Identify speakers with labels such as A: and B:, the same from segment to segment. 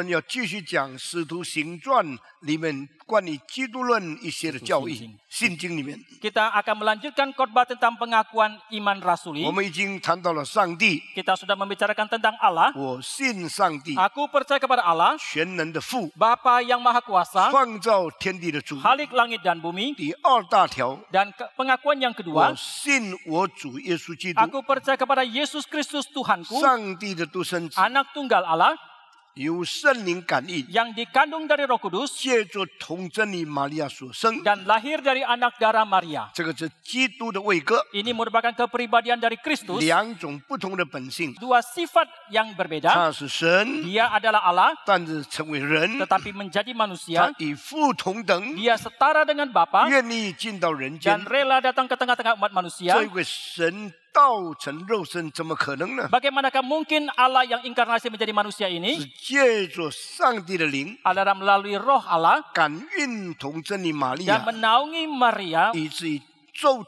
A: 们要继续讲《使徒行传》里面关于基督论一些的教义，信经里面。
B: Kita akan melanjutkan khotbah tentang pengakuan iman rasuli.
A: 我们已经谈到了上帝，
B: Kita sudah membicarakan tentang Allah.
A: 我信上帝，
B: Aku percaya kepada Allah,
A: 全能的父，
B: Bapa yang Maha Kuasa,
A: 创造天地的主。
B: Khalik langit dan bumi.
A: 第二大条，
B: Dan pengakuan yang
A: 我
B: kedua,
A: 信我主耶稣基督，
B: aku percaya kepada Yesus Kristus Tuhanku,
A: 上帝的独生子，
B: Anak tunggal Allah,
A: 由圣灵感应，
B: yang dikandung dari Roh Kudus
A: 借着童真理玛利亚所生。
B: dan lahir dari anak darah Maria.
A: 这个是基督的位格，
B: Ini merupakan kepribadian dari Kristus,
A: 两种不同的本性。
B: dua sifat yang berbeda.
A: 他是神，
B: Dia adalah Allah,
A: 但是成为人，
B: tetapi menjadi
A: 他
B: manusia.
A: 与父同等，
B: Dia setara dengan Bapa
A: 愿意进到人间
B: dan。rela datang ke tengah-tengah umat manusia.
A: 这位神道成肉身，怎么可能呢？
B: Bagaimanakah mungkin Allah yang inkarnasi menjadi manusia
A: 是
B: ini
A: 借着上帝的灵
B: adalah melalui roh Allah
A: 感孕童真理玛利
B: dan
A: 亚，
B: menaungi Maria
A: 以至于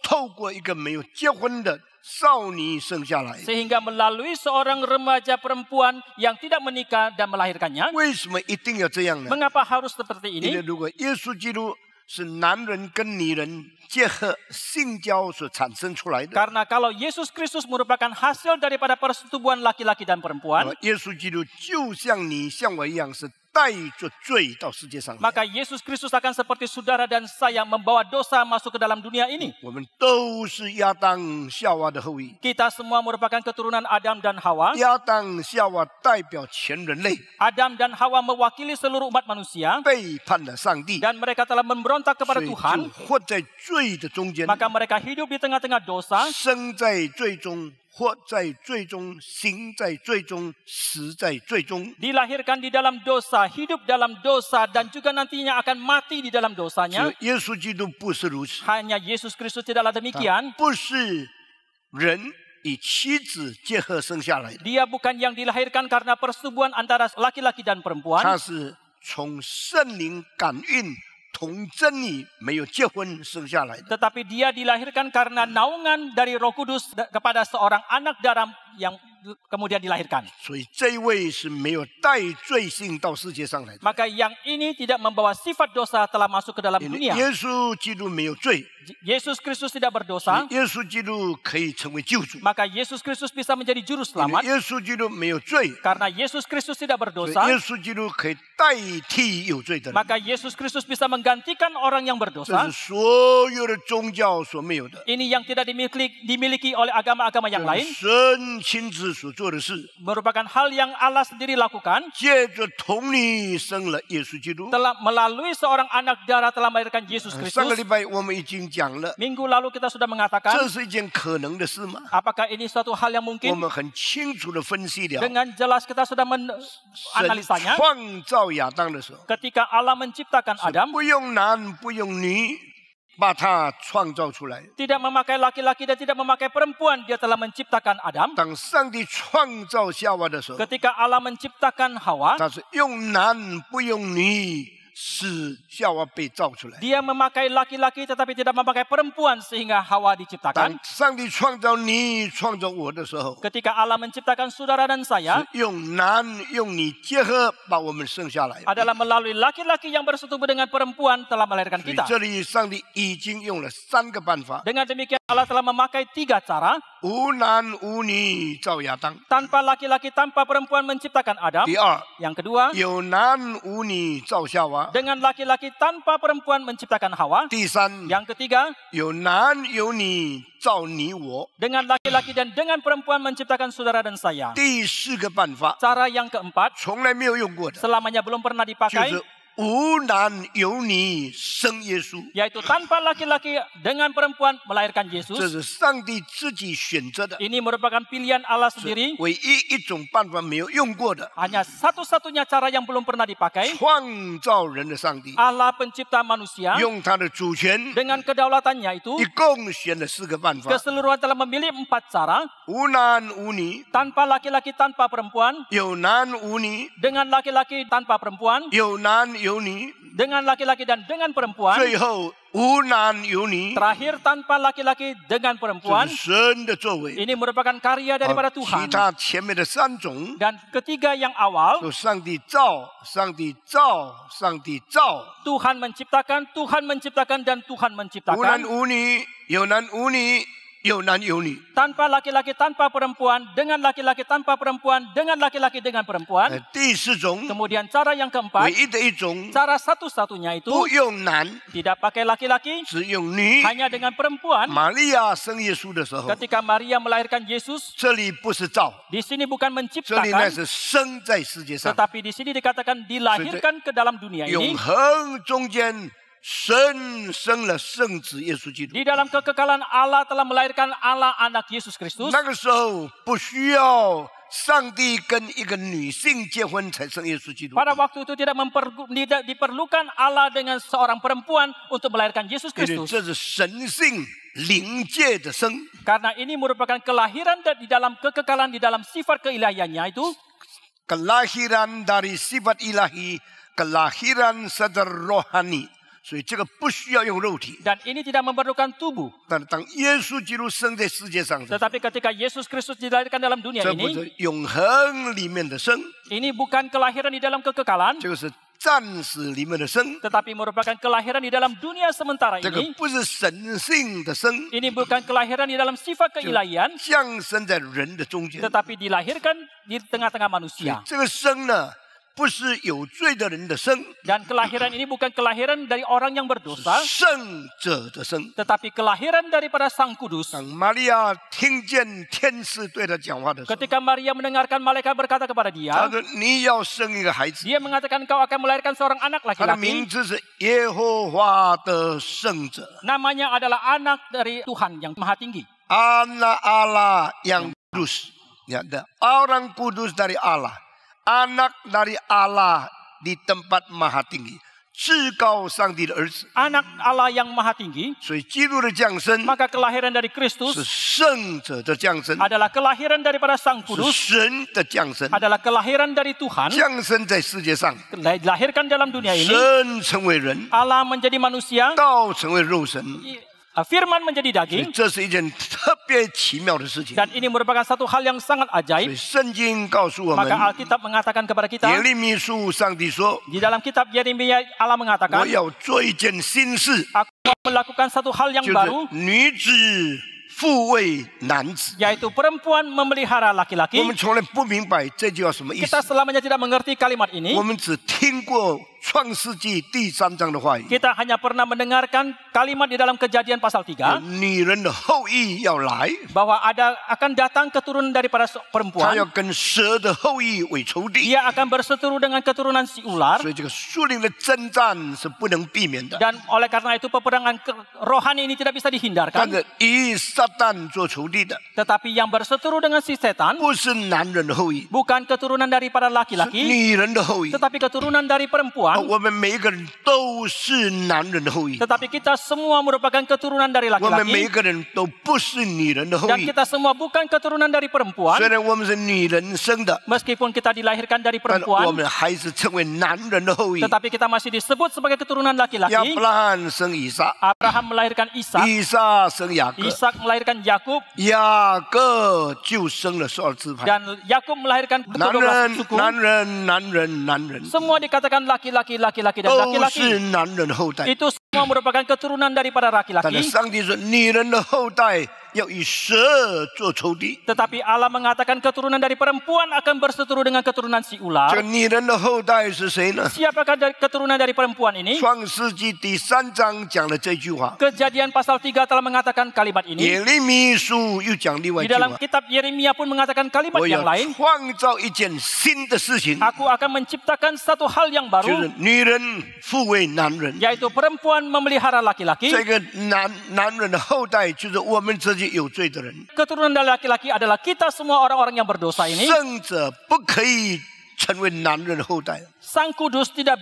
A: 透过一个没有结婚的少女生下来。
B: sehingga melalui seorang remaja perempuan yang tidak menikah dan melahirkannya.
A: 为什么一定要这样呢？
B: Mengapa harus seperti
A: 因为
B: ini?
A: 如果耶稣基督是男人跟女人结合性交所产生出来的，
B: Karena kalau Yesus Kristus merupakan hasil daripada persetubuhan laki-laki dan
A: 那
B: perempuan,
A: 么耶稣基督就像你像我一样，是带着罪到世界上来。
B: maka Yesus Kristus akan seperti saudara dan saya membawa dosa masuk ke dalam dunia ini.
A: 我们都是亚当夏娃的后裔，
B: Kita semua merupakan keturunan Adam dan Hawa.
A: 亚当夏娃代表全人类，
B: Adam dan Hawa mewakili seluruh umat manusia
A: 背叛了上帝，
B: dan mereka telah memberontak
A: 所
B: kepada
A: 以就
B: Tuhan,
A: 活在罪的中间，
B: maka mereka hidup di tengah-tengah dosa,
A: 生在罪中，活在罪中，行在罪中，死在罪中。
B: dilahirkan di dalam dosa, hidup dalam dosa, dan juga nantinya akan mati di dalam
A: 只
B: dosanya.
A: 有耶稣基督不是如此，
B: Hanya Yesus Kristus tidaklah demikian.
A: 不是人与妻子结合生下来的，
B: Dia bukan yang dilahirkan karena persetubuhan antara laki-laki dan
A: 他
B: perempuan,
A: 是从圣灵感孕童真理没有结婚生下来的。
B: tetapi dia dilahirkan karena naungan dari Roh Kudus kepada seorang anak darah yang kemudian dilahirkan.
A: 所以这一位是没有带罪性到世界上来的，
B: Maka yang ini tidak membawa sifat dosa telah masuk ke dalam
A: 因为
B: dunia.
A: 耶稣基督没有罪，
B: Yesus Kristus tidak berdosa,
A: 耶稣基督可以成为救主，
B: maka Yesus Kristus bisa menjadi juru
A: 因为
B: selamat.
A: 耶稣基督没有罪，
B: Karena Yesus Kristus tidak
A: 所以
B: berdosa,
A: 耶稣基督可以代替有罪的人。
B: maka Yesus Kristus bisa menggantikan orang yang
A: 这
B: berdosa.
A: 是所有的宗教所没有的，
B: Ini yang tidak dimiliki oleh agama-agama yang
A: 这
B: lain,
A: 是神亲自所做的事，
B: merupakan hal yang Allah sendiri lakukan.
A: 借着童女生了耶稣基督。
B: Telah melalui seorang anak darah telah melahirkan Yesus
A: 上个
B: Kristus.
A: 礼拜我们已经讲了，
B: Minggu lalu kita sudah mengatakan,
A: 这是一件可能的事吗？
B: apakah ini suatu hal yang
A: 我
B: mungkin?
A: 们很清楚的分析了，
B: Dengan jelas kita sudah
A: 神
B: menanalisanya.
A: 创造亚当的时候，
B: Ketika Allah menciptakan Adam,
A: 不用男不用女，把他创造出来。
B: tidak memakai laki-laki dan tidak memakai perempuan, dia telah menciptakan Adam.
A: 当上帝创造夏娃的时候，
B: Ketika Allah menciptakan Hawa,
A: 他是用男不用女，使夏娃被造出来。
B: dia memakai laki-laki tetapi tidak memakai perempuan sehingga Hawa
A: 当
B: diciptakan.
A: 上帝创造你、创造我的时候，
B: Ketika Allah menciptakan saudara dan
A: 是
B: saya,
A: 用男用女结合把我们生下来。
B: adalah melalui laki-laki yang bersetubuh dengan perempuan telah melahirkan
A: 所以
B: kita.
A: 这里上帝已经用了3个办法：
B: Dengan demikian Allah telah memakai 3 cara.
A: 无男无女造亚当；
B: Tanpa laki-laki, tanpa perempuan menciptakan Adam.
A: 第二，
B: Yang kedua,
A: 有男无女造夏娃；
B: dengan laki-laki tanpa perempuan menciptakan Hawa.
A: 第三，
B: Yang ketiga,
A: 有男有女造你我；
B: dengan laki-laki dan dengan perempuan menciptakan saudara dan saya.
A: 第4个办法，
B: Cara yang keempat,
A: 从来没有用过的，
B: selamanya belum pernah
A: 就
B: dipakai,
A: 是无男有女生耶稣。
B: yaitu tanpa laki-laki dengan perempuan melahirkan
A: 这
B: Yesus.
A: 是上帝自己选择的，
B: Ini merupakan pilihan Allah sendiri.
A: 唯一一种办法没有用过的。
B: Hanya satu-satunya cara yang belum pernah dipakai.
A: 创造人的上帝
B: Allah pencipta manusia
A: 用他的主权，
B: dengan kedaulatannya itu
A: 一共选了4个办法：
B: keseluruhan telah memilih 4 cara.
A: 无男无女，
B: Tanpa laki-laki, tanpa perempuan.
A: 有男无女，
B: Dengan laki-laki, tanpa perempuan.
A: 有男有女，
B: Dengan laki-laki dan dengan perempuan.
A: 最后无男有女，
B: Terakhir tanpa laki-laki dengan
A: 这
B: perempuan.
A: 是神的作为。
B: Ini merupakan karya daripada
A: 其
B: Tuhan.
A: 他前面的3种，
B: Dan ketiga yang awal,
A: 说上帝造，上帝造，上帝造，
B: Tuhan menciptakan, Tuhan menciptakan, dan Tuhan
A: 无男
B: menciptakan.
A: 无女，有男无女，有男有女。
B: Tanpa laki-laki, tanpa perempuan, dengan laki-laki, tanpa perempuan, dengan laki-laki, dengan perempuan.
A: 第4种，
B: Kemudian cara yang
A: 唯
B: keempat,
A: 一的一种，
B: cara satu-satunya itu
A: 不用男，
B: tidak pakai laki-laki,
A: 只用女。
B: hanya dengan perempuan.
A: 玛利亚生耶稣的时候，
B: Ketika Maria melahirkan Yesus,
A: 这里不是造，
B: di sini bukan
A: 这里呢
B: menciptakan,
A: 是生在世界上，
B: tetapi di sini dikatakan dilahirkan ke dalam dunia
A: 永
B: ini.
A: 恒中间，神生了圣子耶稣基督。
B: Di dalam kekekalan Allah telah melahirkan Allah anak Yesus Kristus.
A: 那个时候不需要上帝跟一个女性结婚才生耶稣基督，
B: Pada waktu itu tidak diperlukan Allah dengan seorang perempuan untuk melahirkan Yesus
A: 因为
B: Kristus.
A: 这是神性灵界的生。
B: Karena ini merupakan kelahiran di dalam kekekalan, di dalam sifat keilahiannya itu.
A: kelahiran dari sifat ilahi, kelahiran secara rohani，所以这个不需要用肉体。
B: Dan ini tidak memerlukan tubuh.
A: 但当耶稣基督生在世界上的时候，
B: Tetapi ketika Yesus Kristus dilahirkan dalam dunia
A: 这不
B: ini,
A: 是永恒里面的生，
B: ini bukan kelahiran di dalam kekekalan,
A: 这个是暂时里面的生，
B: tetapi merupakan kelahiran di dalam dunia sementara
A: 这个
B: ini.
A: 不是神性的生，
B: Ini bukan kelahiran di dalam sifat keilahian,
A: 降生在人的中间。
B: tetapi dilahirkan di tengah-tengah
A: 所以
B: manusia.
A: 这个生呢，不是有罪的人的生，
B: Dan kelahiran ini bukan kelahiran dari orang yang berdosa,
A: 圣者的生。
B: tetapi kelahiran daripada Sang Kudus.
A: 当玛利亚听见天使对她讲话的时候，
B: Ketika Maria mendengarkan malaikat berkata kepada
A: 她
B: dia,
A: 说：“你要生一个孩子，
B: dia mengatakan kau akan melahirkan seorang anak
A: 他的名
B: laki-laki.
A: 字是耶和华的圣者，
B: Namanya adalah anak dari Tuhan yang Maha Tinggi.
A: Anak Allah yang kudus. Ya, orang kudus dari Allah, anak dari Allah di tempat Maha Tinggi，至高上帝的儿子。
B: Anak Allah yang Maha Tinggi,
A: 所以基督的降生
B: maka kelahiran dari
A: 是
B: Kristus
A: 圣者的降生，
B: adalah kelahiran daripada Sang
A: 是
B: Kudus,
A: 神的降生，
B: adalah kelahiran dari Tuhan,
A: 降生在世界上，
B: dilahirkan dalam dunia ini.
A: 神成为人，
B: Allah menjadi manusia,
A: 道成为肉身，
B: firman menjadi
A: 所以
B: daging,
A: 这是一件特别奇妙的事情。
B: dan ini merupakan satu hal yang sangat
A: 所
B: ajaib.
A: 以圣经告诉我们，
B: Maka Alkitab mengatakan kepada kita,
A: 耶利米书上帝说
B: di dalam kitab Yeremia Allah：“
A: 我
B: mengatakan,
A: 要做一件新事，
B: aku melakukan satu hal yang
A: 就
B: baru,
A: 是女子抚慰男子。”
B: yaitu perempuan memelihara
A: 我
B: laki-laki.
A: 们从来不明白这句话什么意思
B: Kita，selamanya tidak mengerti kalimat ini.
A: 我们只听过创世纪第3章的话语，
B: Kita hanya pernah mendengarkan kalimat di dalam Kejadian pasal 3,
A: 女人的后裔要来，
B: bahwa akan datang keturunan daripada
A: 她
B: perempuan.
A: 要跟蛇的后裔为仇敌，
B: Dia akan berseteru dengan keturunan si ular.
A: 所以这个属灵的征战是不能避免的。
B: Dan oleh karena itu peperangan rohani ini tidak bisa
A: 但
B: dihindarkan.
A: 是以撒旦做仇敌的，
B: Tetapi yang berseteru dengan si setan
A: 不是男人的后裔，
B: bukan keturunan daripada
A: 是
B: laki-laki,
A: 女人的后裔。
B: tetapi keturunan dari perempuan.
A: 我们每一个人都是男人的后裔，
B: Tetapi kita semua merupakan keturunan dari
A: 我们每一
B: laki-laki.
A: 个人都不是女人的后
B: Dan
A: 裔。
B: kita semua bukan keturunan dari
A: 虽
B: perempuan.
A: 然我们是女人生的，
B: Meskipun kita dilahirkan dari
A: 但我
B: perempuan,
A: 们还是成为男人的后裔。
B: tetapi kita masih disebut sebagai keturunan
A: 亚
B: laki-laki.
A: 伯拉罕生以撒，
B: Abraham melahirkan Ishak,
A: 以撒生雅各，
B: Ishak melahirkan Yakub,
A: 雅各就生了12支派。
B: dan Yakub melahirkan
A: 男
B: ke-12
A: 人，
B: suku.
A: 男人，男人，男人，
B: Semua dikatakan laki-laki, laki-laki, dan
A: 都
B: laki-laki.
A: 是男人后代。
B: Itu semua merupakan keturunan daripada
A: 但是
B: laki-laki.
A: 上帝说，女人的后代要与蛇做仇敌。
B: Tetapi Allah mengatakan keturunan dari perempuan akan berseteru dengan keturunan si
A: 这个
B: ular.
A: 女人的后代是谁呢？
B: Siapakah keturunan dari perempuan ini?
A: 创世纪第3章讲了这句话，
B: Kejadian pasal 3 telah mengatakan kalimat ini.
A: 耶利米书又讲另外
B: Di
A: 一句
B: dalam
A: 话：
B: kitab Yeremia pun mengatakan kalimat
A: 我要
B: yang lain.
A: 创造一件新的事情，
B: Aku akan menciptakan satu hal yang
A: 就是
B: baru,
A: 女人抚慰男人。
B: yaitu perempuan memelihara laki-laki.
A: 这个男人的后代就是我们这些有罪的人。
B: Keturunan dari laki-laki adalah kita semua orang-orang yang berdosa ini.
A: 圣者不可以成为男人的后代，
B: Sang Kudus tidak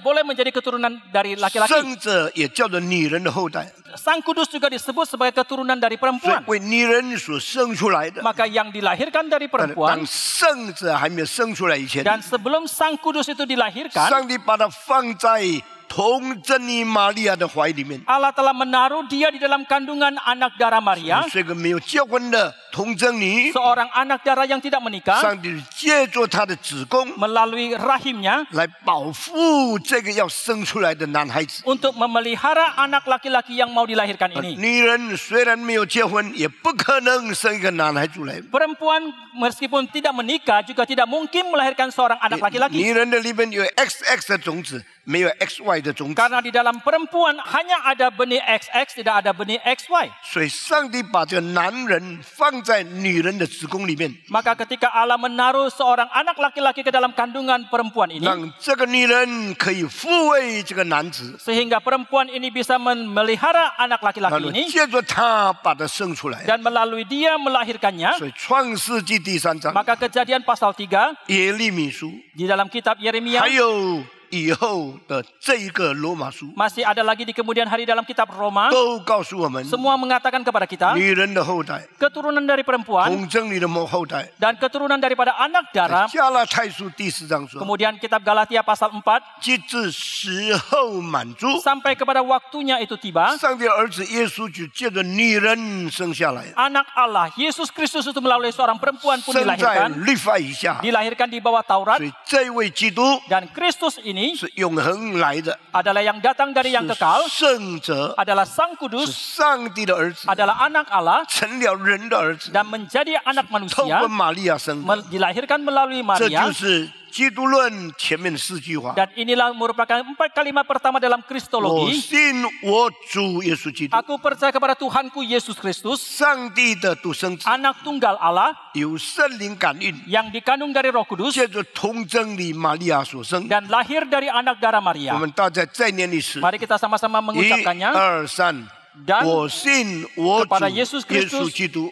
B: boleh menjadi keturunan dari laki-laki.
A: 圣者也叫做女人的后代，
B: Sang Kudus juga disebut sebagai keturunan dari
A: 所以
B: perempuan.
A: 为女人所生出来的。
B: Maka yang dilahirkan dari
A: 当
B: perempuan,
A: 圣者还没有生出来以前，
B: dan sebelum Sang Kudus itu dilahirkan,
A: 上帝把它放在童贞女玛利亚的怀里面。
B: Allah telah menaruh dia di dalam kandungan anak darah Maria,
A: 这个没有结婚的童贞女，
B: seorang anak darah yang tidak menikah,
A: 上帝借着她的子宫
B: melalui rahimnya
A: 来保护这个要生出来的男孩子。
B: untuk memelihara anak laki-laki yang mau dilahirkan ini.
A: 女人虽然没有结婚，也不可能生一个男孩出来。
B: Perempuan meskipun tidak menikah juga tidak mungkin melahirkan seorang anak laki-laki.
A: 女人的里面有 XX 的种子，没有 XY 的种子。
B: Karena di dalam perempuan hanya ada benih XX, tidak ada benih XY.
A: 所以上帝把这个男人放在女人的子宫里面，
B: Maka ketika Allah menaruh seorang anak laki-laki ke dalam kandungan perempuan ini,
A: 让这个女人可以抚慰这个男子，
B: sehingga perempuan ini bisa memelihara anak
A: 然
B: laki-laki
A: 后
B: ini
A: 借着他把他生出来。
B: dan melalui dia melahirkannya.
A: 所以创世纪第3章、
B: Maka Kejadian pasal 3
A: 耶利米书，
B: di dalam kitab Yeremia,
A: 还有以后的这一个罗马书，
B: masih ada lagi di kemudian hari dalam kitab Roma,
A: 都告诉我们，
B: semua mengatakan kepada kita,
A: 女人的后代、
B: keturunan dari perempuan
A: 童贞女的后代。
B: dan keturunan daripada anak darah.
A: 加拉太书第4章说，
B: Kemudian kitab Galatia pasal 4,
A: 及至时候满足，
B: sampai kepada waktunya itu tiba,
A: 上帝的儿子耶稣就借着女人生下来，
B: anak Allah, Yesus Kristus itu melalui seorang perempuan pun
A: 生在
B: dilahirkan,
A: 律法以下。
B: dilahirkan di bawah Taurat,
A: 所以这位基督
B: dan Kristus ini
A: 是永恒来的，
B: adalah yang datang dari yang
A: 是
B: kekal,
A: 圣者，
B: adalah Sang
A: 是
B: Kudus,
A: 上帝的儿子，
B: adalah anak Allah
A: 成了人的儿子，
B: dan menjadi anak
A: 透
B: manusia,
A: 过玛利亚生的。
B: dilahirkan melalui
A: 这
B: Maria.
A: 就是基督论前面的4句话。
B: Dan inilah merupakan 4 kalimat pertama dalam
A: 我
B: Kristologi.
A: 信我主耶稣基督，
B: Aku percaya kepada Tuhanku Yesus Kristus,
A: 上帝的独生子，
B: anak tunggal Allah
A: 有圣灵感应，
B: yang dikandung dari Roh Kudus
A: 借着童贞女玛利亚所生。
B: dan lahir dari anak darah
A: 我
B: Maria.
A: 们大家再念一次，
B: Mari kita sama-sama
A: 1、
B: mengucapkannya.
A: 2、3。
B: Dan
A: 我信我主
B: kepada
A: 耶
B: Yesus
A: 稣
B: Kristus,
A: 基督，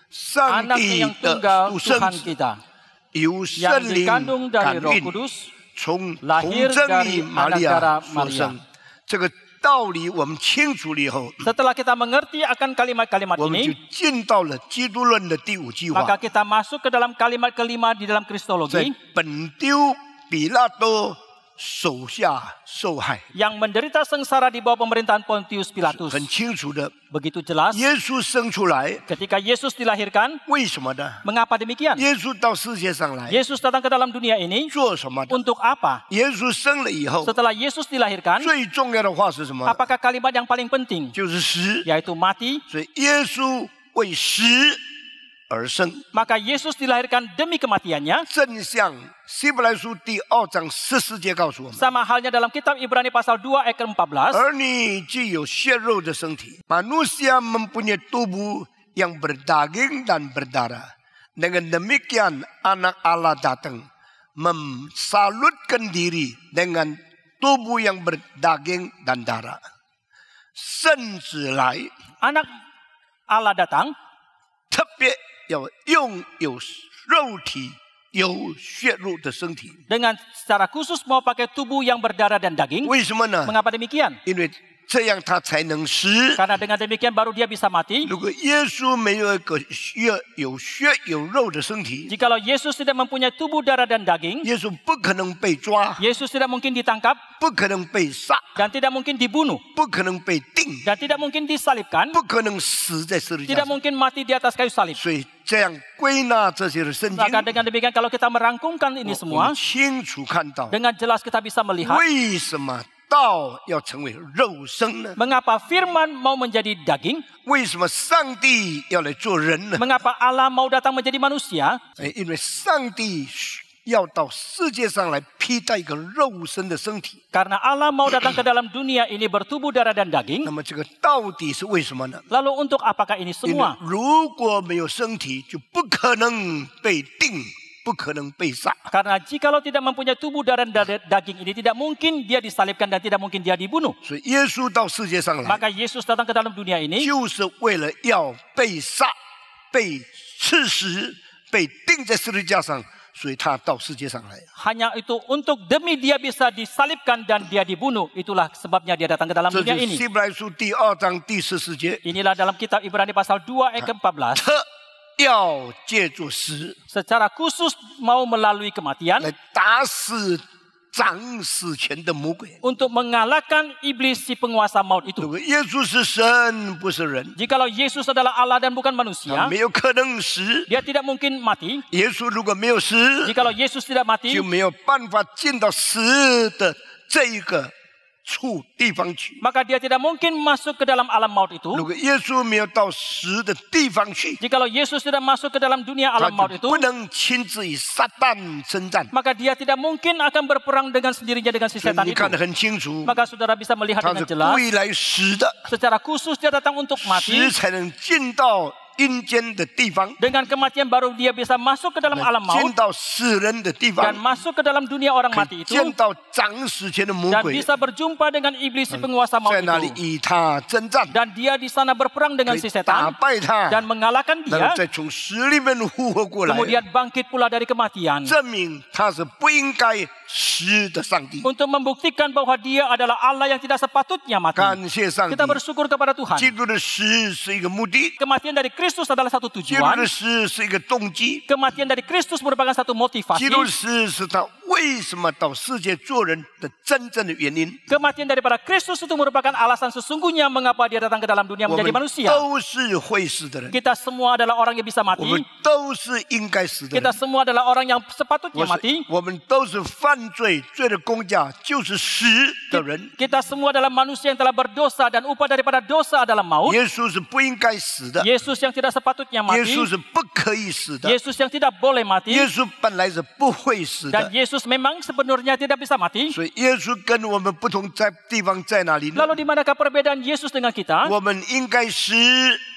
A: 上
B: Anak
A: 帝
B: yang
A: 的
B: tunggal
A: 独生
B: Tuhan
A: 子，
B: kita
A: 有
B: yang
A: 圣灵
B: dikandung
A: 感
B: dari Roh
A: 应，
B: Kudus
A: 从童
B: lahir
A: 贞
B: dari
A: 女玛
B: anak
A: 利亚
B: darah
A: 所
B: Maria.
A: 生。这个道理我们清楚了以后，
B: Setelah kita mengerti akan kalimat-kalimat
A: 我们就
B: ini,
A: 进到了基督论的第5句
B: maka
A: 话，
B: kita masuk ke dalam kalimat kelima di dalam
A: 在
B: Kristologi,
A: 本丢比拉多手下受害，
B: yang menderita sengsara di bawah pemerintahan Pontius Pilatus.
A: 很清楚的。
B: Begitu jelas,
A: 耶稣生出来，
B: ketika Yesus dilahirkan,
A: 为什么呢？
B: mengapa demikian?
A: 耶稣到世界上来
B: Yesus datang ke dalam dunia ini
A: 做什么的？
B: untuk apa?
A: 耶稣生了以后，
B: Setelah Yesus dilahirkan,
A: 最重要的话是什么？
B: apakah kalimat yang paling penting?
A: 就是死。
B: Yaitu mati.
A: 所以耶稣为死而生。
B: Maka Yesus dilahirkan demi kematiannya.
A: 正像希伯来书第2章14节告诉我们，
B: Sama halnya dalam kitab Ibrani pasal 2 ayat 14.
A: 儿女既有血肉的身体，manusia mempunyai tubuh yang berdaging dan berdarah. Dengan demikian anak Allah datang memsalutkan diri dengan tubuh yang berdaging dan darah. 圣子来，
B: Anak Allah datang
A: 特别要用有肉体、有血肉的身体。
B: dengan secara khusus mau pakai tubuh yang berdarah dan daging.
A: 为什么呢？
B: Mengapa demikian?
A: 因为这样他才能死。
B: Karena dengan demikian baru dia bisa mati.
A: 如果耶稣没有一个有血有肉的身体，
B: Jikalau Yesus tidak mempunyai tubuh darah dan daging,
A: 耶稣不可能被抓，
B: Yesus tidak mungkin ditangkap
A: 不可能被杀，
B: dan tidak mungkin dibunuh
A: 不可能被钉，
B: dan tidak mungkin disalibkan,
A: 不可能死在十字架
B: tidak
A: 上。
B: mungkin mati di atas kayu salib.
A: 所以这样归纳这些的圣经，
B: Maka dengan demikian kalau kita merangkumkan ini
A: 我
B: semua,
A: 们清楚看到
B: dengan jelas kita bisa melihat
A: 为什么道要成为肉身呢？
B: mengapa firman mau menjadi daging,
A: 为什么上帝要来做人呢？
B: mengapa Allah mau datang menjadi manusia,
A: 因为上帝要到世界上来披戴一个肉身的身体。
B: karena Allah mau datang ke dalam dunia ini bertubuh darah dan daging.
A: 那么这个到底是为什么呢？
B: Lalu untuk apakah ini
A: 因为
B: semua?
A: 如果没有身体，就不可能被钉，不可能被杀。
B: Karena jikalau tidak mempunyai tubuh darah dan daging ini, tidak mungkin dia disalibkan dan tidak mungkin dia dibunuh.
A: 所以耶稣到世界上来，
B: Maka Yesus datang ke dalam dunia ini
A: 就是为了要被杀、被刺死、被钉在十字架上，所以他到世界上来。
B: hanya itu untuk demi dia bisa disalibkan dan dia dibunuh. Itulah sebabnya dia datang ke dalam
A: 这
B: dunia
A: 是
B: ini.
A: 希伯来书第2章第14节，
B: Inilah dalam kitab Ibrani pasal 2 ayat ke-14.
A: 特要借着死
B: Secara khusus mau melalui kematian
A: 来打死掌死权的魔鬼。
B: untuk mengalahkan iblis si penguasa maut
A: 如
B: itu.
A: 果耶稣是神，不是人，
B: Jikalau Yesus adalah Allah dan bukan
A: 他
B: manusia,
A: 没有可能死。
B: dia tidak mungkin mati.
A: 耶稣如果没有死，
B: Jikalau Yesus tidak mati,
A: 就没有办法进到死的这一个地方去。
B: maka dia tidak mungkin masuk ke dalam alam maut itu.
A: 如果耶稣没有到死的地方去，
B: Jikalau Yesus tidak masuk ke dalam dunia
A: 他
B: alam maut
A: 就
B: itu,
A: 不能亲自与撒旦征战。
B: maka dia tidak mungkin akan berperang dengan sendirinya dengan si
A: 所以
B: setan
A: 你
B: itu.
A: 看得很清楚，
B: Maka saudara bisa melihat
A: 他
B: dengan
A: 是
B: jelas,
A: 故意来死的，
B: secara khusus dia datang untuk
A: 死
B: mati.
A: 才能进到阴间的地方，
B: Dengan kematian baru dia bisa masuk ke dalam alam
A: 进
B: maut
A: 到死人的地
B: dan
A: 方，
B: masuk ke dalam dunia orang
A: 可
B: mati
A: 以
B: itu
A: 见到掌死权的魔
B: dan
A: 鬼
B: bisa berjumpa dengan iblis si penguasa maut
A: 在那里
B: itu.
A: 与他征战，
B: Dan dia di sana berperang
A: 可
B: dengan
A: 以
B: si
A: 打
B: setan
A: 败他，
B: dan mengalahkan
A: 然后
B: dia,
A: 再从死里面复活过来，
B: kemudian bangkit pula dari kematian.
A: 证明他是不应该死的上帝。
B: Untuk membuktikan bahwa dia adalah Allah yang tidak sepatutnya mati.
A: 感谢上帝
B: Kita，bersyukur kepada
A: 基
B: Tuhan.
A: 督的死是一个目的，
B: Kematian dari Kristus adalah satu
A: 基督
B: tujuan.
A: 的死是一个动机，
B: Kematian dari Kristus merupakan satu
A: 基
B: motivasi.
A: 督的死是他为什么到世界做人的真正的原因。
B: Kematian daripada Kristus itu merupakan alasan sesungguhnya mengapa dia datang ke dalam dunia
A: 我
B: menjadi
A: 们
B: manusia.
A: 都是会死的人，
B: Kita semua adalah orang yang bisa
A: 我
B: mati.
A: 们都是应该死的
B: Kita
A: 人。
B: semua adalah orang yang sepatutnya
A: 我
B: mati.
A: 我们都是犯罪，罪的工价就是死的人。
B: Kita semua adalah manusia yang telah berdosa dan upah daripada dosa adalah maut.
A: 耶稣是不应该死的，
B: Yesus yang tidak sepatutnya
A: 耶
B: mati.
A: 稣是不可以死的，
B: Yesus yang tidak boleh mati.
A: 耶稣本来是不会死
B: Dan
A: 的。
B: Yesus memang sebenarnya tidak bisa mati.
A: 所以耶稣跟我们不同在地方在哪里呢？
B: Lalu di manakah perbedaan Yesus dengan kita?
A: 我们应该死，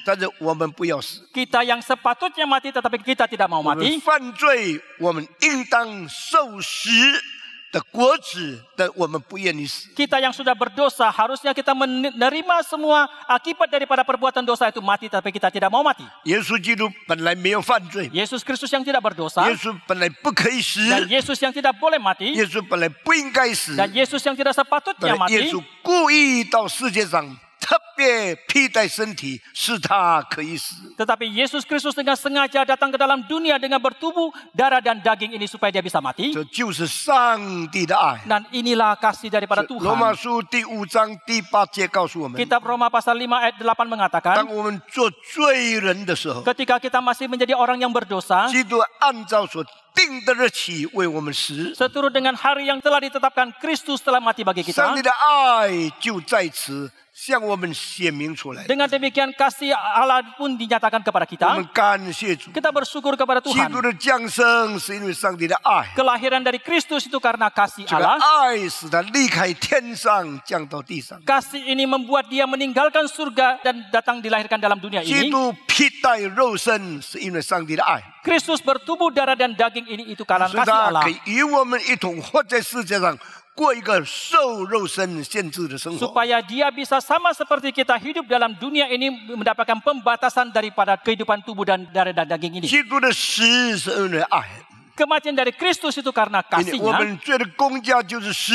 A: 但是我们不要死。
B: Kita yang sepatutnya mati tetapi kita tidak mau
A: 我们
B: mati.
A: 犯罪，我们应当受死的果子，但我们不愿意死。
B: Kita yang sudah berdosa harusnya kita menerima semua akibat daripada perbuatan dosa itu mati tapi kita tidak mau mati.
A: 耶稣基督本来没有犯罪，
B: Yesus Kristus yang tidak berdosa
A: 耶稣本来不可以死，
B: dan Yesus yang tidak boleh mati
A: 耶稣本来不应该死，
B: dan Yesus yang tidak
A: 本
B: sepatutnya
A: 来耶
B: mati.
A: 稣故意到世界上特别披戴身体，使他可以死。
B: Tetapi Yesus Kristus dengan sengaja datang ke dalam dunia dengan bertubuh darah dan daging ini supaya dia bisa mati.
A: 这就是上帝的爱。
B: Dan inilah kasih daripada
A: 罗马
B: Tuhan.
A: 书第5章第8节告诉我们：
B: Kitab Roma pasal 5 ayat 8
A: 当
B: mengatakan,
A: 我们做罪人的时候，
B: ketika kita masih menjadi orang yang berdosa,
A: 基督按照所定的日期为我们死。
B: seturut dengan hari yang telah ditetapkan, Kristus telah mati bagi
A: 上
B: kita.
A: 帝的爱就在此向我们显明出来。
B: Dengan demikian kasih Allah pun dinyatakan kepada
A: 我
B: kita.
A: 们感谢主，
B: Kita bersyukur kepada
A: 基
B: Tuhan.
A: 督的降生是因为上帝的爱，
B: Kelahiran dari Kristus itu karena kasih
A: 这个
B: Allah.
A: 爱使他离开天上降到地上。
B: Kasih ini membuat dia meninggalkan surga dan datang dilahirkan dalam dunia
A: 基
B: ini.
A: 督披戴肉身是因为上帝的爱，
B: Kristus bertubuh darah dan daging ini itu karena
A: 所以
B: kasih
A: 他
B: Allah.
A: 可以与我们一同活在世界上，过一个受肉身限制的生活。
B: Supaya dia bisa sama seperti kita hidup dalam dunia ini mendapatkan pembatasan daripada kehidupan tubuh dan darah dan daging ini.
A: 基督的死是因为爱，
B: Kematian dari Kristus itu karena
A: 因为我
B: kasihnya.
A: 们罪的工价就是死，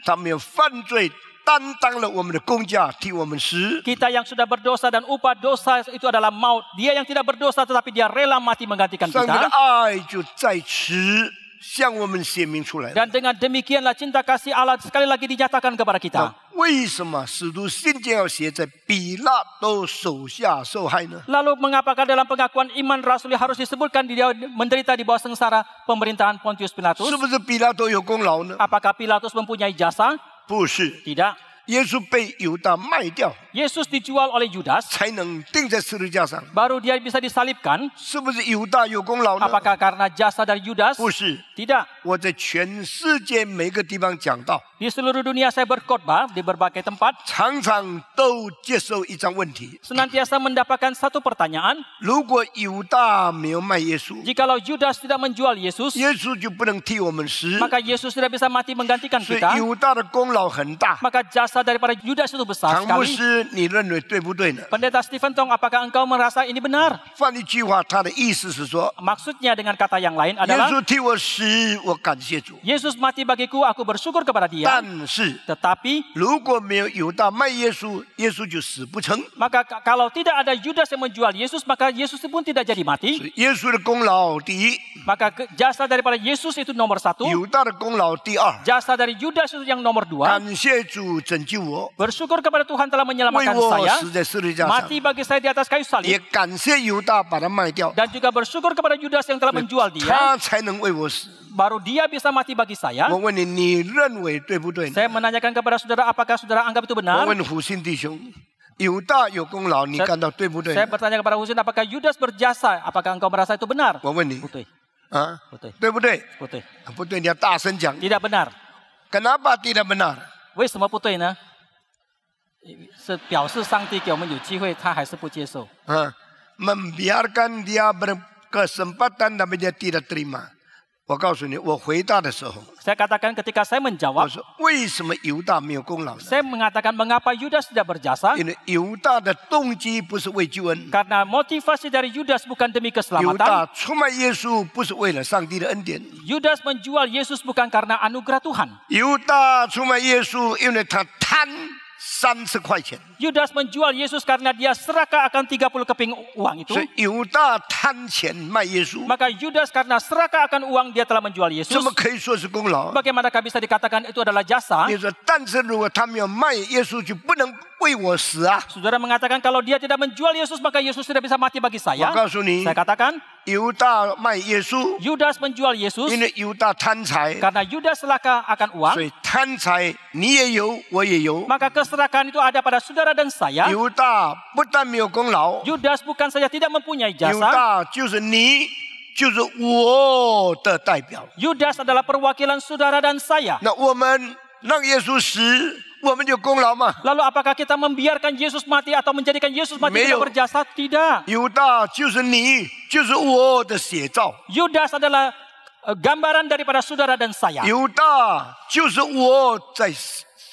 A: 他没有犯罪，担当了我们的工价，替我们死。
B: Kita yang sudah berdosa dan upah dosa itu adalah maut. Dia yang tidak berdosa tetapi dia rela mati menggantikan
A: 上帝的
B: kita.
A: 爱就在此向我们显明出来了。
B: Dan dengan demikianlah cinta kasih Allah sekali lagi dinyatakan kepada kita.
A: 为什么使徒信件要写在比拉多手下受害呢？
B: Lalu mengapakah dalam pengakuan iman rasuli harus disebutkan dia menderita di bawah sengsara pemerintahan Pontius Pilatus?
A: 是不是比拉多有功劳呢？
B: Apakah Pilatus mempunyai jasa?
A: 不是，
B: Tidak.
A: 耶稣被犹大卖掉，
B: Yesus dijual oleh Yudas,
A: 才能钉在十字架上。
B: baru dia bisa disalibkan.
A: 是不是犹大有功劳呢？
B: Apakah karena jasa dari Yudas?
A: 不是，
B: Tidak.
A: 我在全世界每个地方讲道，
B: Di seluruh dunia saya berkhotbah di berbagai tempat,
A: 常常都接受一张问题：
B: senantiasa mendapatkan satu pertanyaan.
A: 如果犹大没有卖耶稣，
B: Jikalau Yudas tidak menjual Yesus,
A: 耶稣就不能替我们死。
B: maka Yesus tidak bisa mati menggantikan
A: 所以
B: kita.
A: 犹大的功劳很大。
B: Maka jasa daripada Yudas itu besar
A: 倘若
B: sekali.
A: 是师，你认为对不对呢？
B: Pendeta Stephen Tong, apakah engkau merasa ini benar?
A: 换一句话，他的意思是说，
B: Maksudnya dengan kata yang lain
A: 耶
B: adalah
A: 稣替我死，我感谢主。
B: Yesus mati bagiku, aku bersyukur kepada dia.
A: 但是
B: Tetapi
A: 如果没有犹大卖耶稣，耶稣就死不成。
B: maka kalau tidak ada Yudas yang menjual Yesus, maka Yesus pun tidak jadi mati.
A: 所以耶稣的功劳第一，
B: Maka jasa daripada Yesus itu nomor 1.
A: 犹大的功劳第二。
B: Jasa dari Yudas itu yang nomor 2.
A: 感谢主拯救我，
B: Bersyukur kepada Tuhan telah
A: 为
B: menyelamatkan
A: 我
B: saya.
A: 死在十字架上，
B: Mati bagi saya di atas kayu
A: 也
B: salib.
A: 感谢犹大把他卖掉，
B: Dan juga bersyukur kepada Yudas yang telah menjual dia.
A: 他才能为我死。
B: Baru dia bisa mati bagi saya.
A: 我问你，你认为对不对呢？
B: Saya menanyakan kepada saudara, apakah saudara anggap itu
A: 我
B: benar?
A: 问虎信弟兄，犹大有功劳，你感到对不对
B: Saya
A: 呢？
B: bertanya kepada Husin, apakah Yudas berjasa? Apakah engkau merasa itu benar?
A: 我问你
B: Putih,
A: 啊，
B: putih,
A: 对不对？
B: putih.
A: 不对，你要大声讲。
B: Tidak benar.
A: Kenapa tidak benar？
B: 为什么不对呢？是表示上帝给我们有机会，他还是不接受。
A: membiarkan dia berkesempatan tapi dia tidak terima。我告诉你，我回答的时候，
B: Saya katakan ketika saya
A: 我
B: menjawab,
A: 说为什么犹大没有功劳呢？
B: saya mengatakan mengapa Yudas tidak berjasa?
A: 因为犹大的动机不是为救恩，
B: Karena motivasi dari Yudas bukan demi
A: 犹
B: keselamatan.
A: 大出卖耶稣不是为了上帝的恩典，
B: Yudas menjual Yesus bukan karena anugerah Tuhan.
A: 犹大出卖耶稣，因为他贪30块钱，
B: Yudas menjual Yesus karena dia serakah akan 30 keping uang itu.
A: 所以犹大贪钱卖耶稣，
B: Maka Yudas karena serakah akan uang dia telah menjual Yesus.
A: 怎么可以说是功劳？
B: Bagaimanakah bisa dikatakan itu adalah jasa?
A: 你说，但是如果他没有卖耶稣，就不能为我死啊！
B: Saudara mengatakan kalau dia tidak menjual Yesus maka Yesus tidak bisa mati bagi
A: 我
B: saya.
A: 告诉你，
B: Saya katakan
A: 犹大卖耶稣，
B: Yudas menjual Yesus
A: 因为犹大贪财，
B: karena Yudas serakah akan
A: 所
B: uang.
A: 以贪财你也有，我也有。
B: Maka keserakahan itu ada pada saudara dan saya.
A: 犹大不但没有功劳，
B: Yudas bukan saja tidak mempunyai
A: 犹
B: jasa.
A: 大就是你，就是我的代表。
B: Yudas adalah perwakilan saudara dan saya.
A: 那我们让耶稣死，我们有功劳吗？
B: Lalu apakah kita membiarkan Yesus mati atau menjadikan Yesus mati
A: Meo.
B: tidak berjasa? Tidak.
A: 犹大就是你，就是我的写照。
B: Yudas adalah gambaran daripada saudara dan saya.
A: 犹大就是我在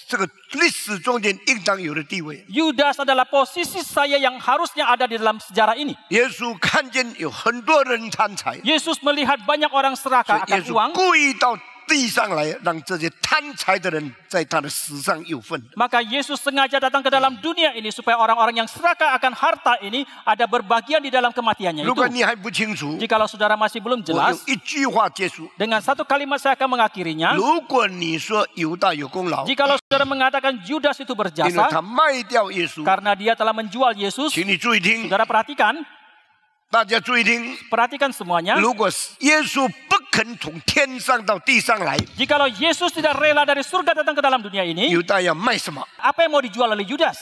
A: 这个历史中间应当有的地位。
B: Yudas adalah posisi saya yang harusnya ada di dalam sejarah ini.
A: 耶稣看见有很多人贪财，
B: Yesus melihat banyak orang
A: 所
B: serakah
A: 以耶
B: akan
A: 稣
B: uang.
A: 故意到地上来，让这些贪财的人在他的死上有份。
B: Maka Yesus sengaja datang ke dalam dunia ini supaya orang-orang yang serakah akan harta ini ada berbagian di dalam kematiannya
A: 如果
B: itu.
A: 你还不清楚，
B: Jikalau saudara masih belum
A: 我
B: jelas,
A: 用一句话结束。
B: dengan satu kalimat saya akan mengakhirinya.
A: 如果你说犹大有功劳，
B: Jikalau saudara mengatakan Yudas itu
A: 因为
B: berjasa
A: 他卖掉耶稣，
B: karena dia telah menjual Yesus,
A: 请你注意听，
B: saudara perhatikan,
A: 大家注意听。
B: perhatikan semuanya.
A: 如果耶稣不肯从天上到地上来，
B: Jikalau Yesus tidak rela dari surga datang ke dalam dunia ini,
A: 犹大要卖什么？
B: apa yang mau dijual oleh Yudas?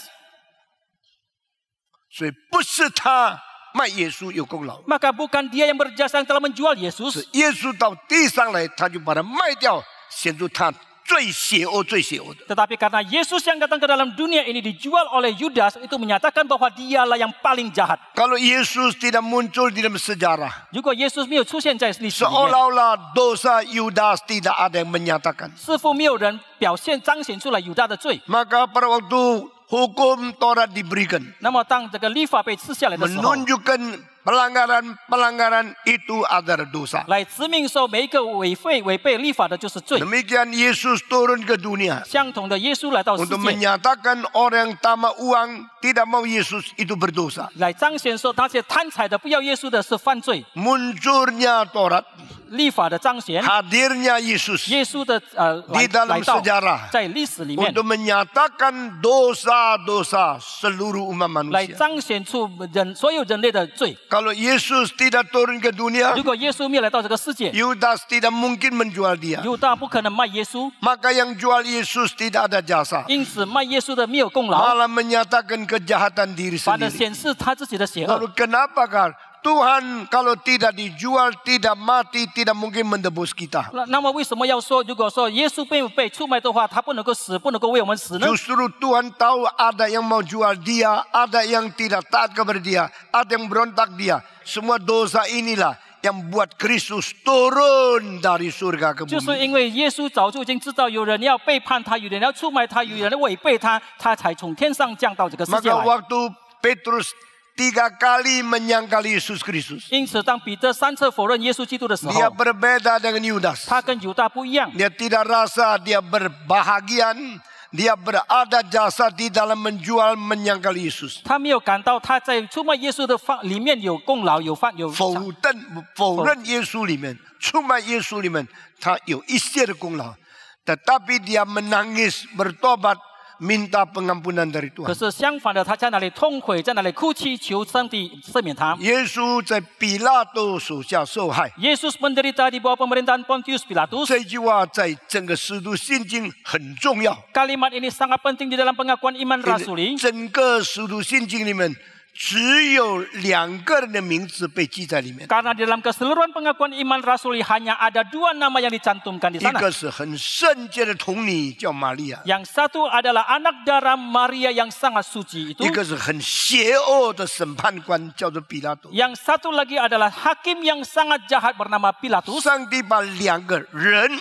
A: 所以不是他卖耶稣有功劳，
B: Maka bukan dia yang berjasa yang telah menjual
A: 是
B: Yesus,
A: 耶稣到地上来，他就把它卖掉，显出他最邪恶、最邪恶的。
B: tetapi karena Yesus yang datang ke dalam dunia ini dijual oleh Yudas, itu menyatakan bahwa dialah yang paling jahat.
A: Kalau Yesus tidak muncul di dalam sejarah,
B: Juga Yesus 没有出现在历史里面，
A: seolah-olah dosa Yudas tidak ada yang menyatakan.
B: 似乎没有人表现彰显出来犹大的罪。
A: Maka pada waktu hukum Taurat diberikan,
B: 那么当这个律法被赐下来的时候，
A: menunjukkan pelanggaran-pelanggaran itu adalah dosa.
B: 来指明说每一个违背律法的就是罪。
A: Demikian Yesus turun ke dunia
B: 相同的，耶稣来到世
A: untuk
B: 界，
A: menyatakan orang yang tamak uang tidak mau Yesus itu berdosa.
B: 来彰显说那些贪财的不要耶稣的是犯罪。
A: Munculnya Taurat,
B: 律法的彰显，
A: hadirnya Yesus
B: 耶稣的
A: di dalam
B: 来到
A: sejarah
B: 在历史里面
A: untuk menyatakan dosa-dosa seluruh umat
B: 来
A: manusia.
B: 彰显出所有人类的罪。
A: Kalau Yesus tidak turun ke dunia,
B: 如果耶稣没有来到这个世界，
A: Yudas tidak mungkin menjual dia.
B: 犹大不可能卖耶稣，
A: Maka yang jual Yesus tidak ada jasa.
B: 因此卖耶稣的没有功劳，
A: Malah menyatakan kejahatan diri
B: 反而
A: sendiri.
B: 显示他自己的邪恶。
A: Lalu kenapakah Tuhan kalau tidak dijual, tidak mati, tidak mungkin menebus kita?
B: 那么为什么要说，如果说耶稣被出卖的话，他不能够死，不能够为我们死呢？
A: Justru Tuhan tahu ada yang mau jual dia, ada yang tidak taat kepada dia, ada yang berontak dia. Semua dosa inilah yang buat Kristus turun dari surga ke
B: 就是
A: bumi.
B: 因为耶稣早就已经知道有人要背叛他，有人要出卖他，有人要违背他，他才从天上降到这个世界
A: Maka
B: 来。
A: waktu Petrus 3 kali menyangkal Yesus Kristus,
B: 因此，当彼得3次否认耶稣基督的时
A: dia
B: 候，
A: berbeda dengan Yudas.
B: 他跟犹大不一样。
A: Dia tidak rasa dia berbahagian, dia berada jasa di dalam menjual menyangkal Yesus.
B: 他没有感到他在出卖耶稣的里面有功劳，有
A: 否认耶稣里面，出卖耶稣里面，他有一些的功劳。Tetapi dia menangis, bertobat, minta pengampunan dari
B: 可
A: Tuhan.
B: 是相反的，他在那里痛悔，在那里哭泣，求上帝赦免他。
A: Yesus 在比拉多手下受害，
B: Yesus menderita di bawah pemerintahan Pontius Pilatus.
A: 这句话在整个使徒信经很重要。
B: Kalimat ini sangat penting di dalam pengakuan iman rasuli.
A: 整个使徒信经里面，只有2个人的名字被记在里面。
B: Karena di dalam keseluruhan pengakuan iman rasuli hanya ada 2 nama yang dicantumkan di
A: 一
B: sana.
A: 个是很圣洁的童女，叫玛利亚；
B: Yang satu adalah anak darah Maria yang sangat suci itu.
A: 一个是很邪恶的审判官，叫做比拉多。
B: Yang satu lagi adalah hakim yang sangat jahat bernama Pilatus.
A: 上帝把2个人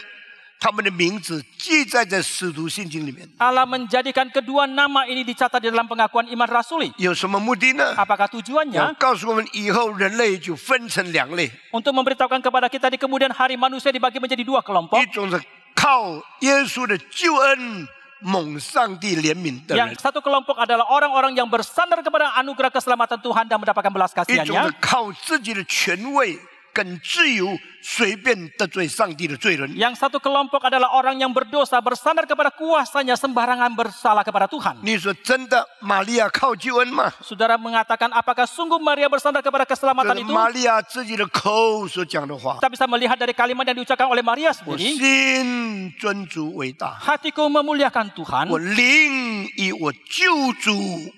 A: 他们的名字记在这使徒信经里面，
B: Allah menjadikan kedua nama ini dicatat di dalam pengakuan iman rasuli.
A: 有什么目的呢？
B: Apakah
A: 要
B: tujuannya?
A: 告诉我们，以后人类就分成2类，
B: Untuk memberitahukan kepada kita di kemudian hari manusia dibagi menjadi 2 kelompok.
A: 一种是靠耶稣的救恩蒙上帝怜悯的人，
B: Yang satu kelompok adalah orang-orang yang bersandar kepada anugerah keselamatan Tuhan dan mendapatkan belas
A: 一种是
B: kasihannya.
A: 靠自己的权位跟自由随便得罪上帝的罪人。
B: Yang satu kelompok adalah orang yang berdosa bersandar kepada kuasanya sembarangan bersalah kepada Tuhan.
A: 你说真的，玛利亚靠救恩吗？
B: Saudara mengatakan apakah sungguh Maria bersandar kepada
A: 这
B: keselamatan
A: 是
B: itu?
A: 玛利亚自己的口所讲的话。
B: Kita bisa melihat dari kalimat yang diucapkan oleh Maria
A: 我
B: sendiri.
A: 心尊主为大，
B: Hatiku memuliakan Tuhan.
A: 我灵以我救主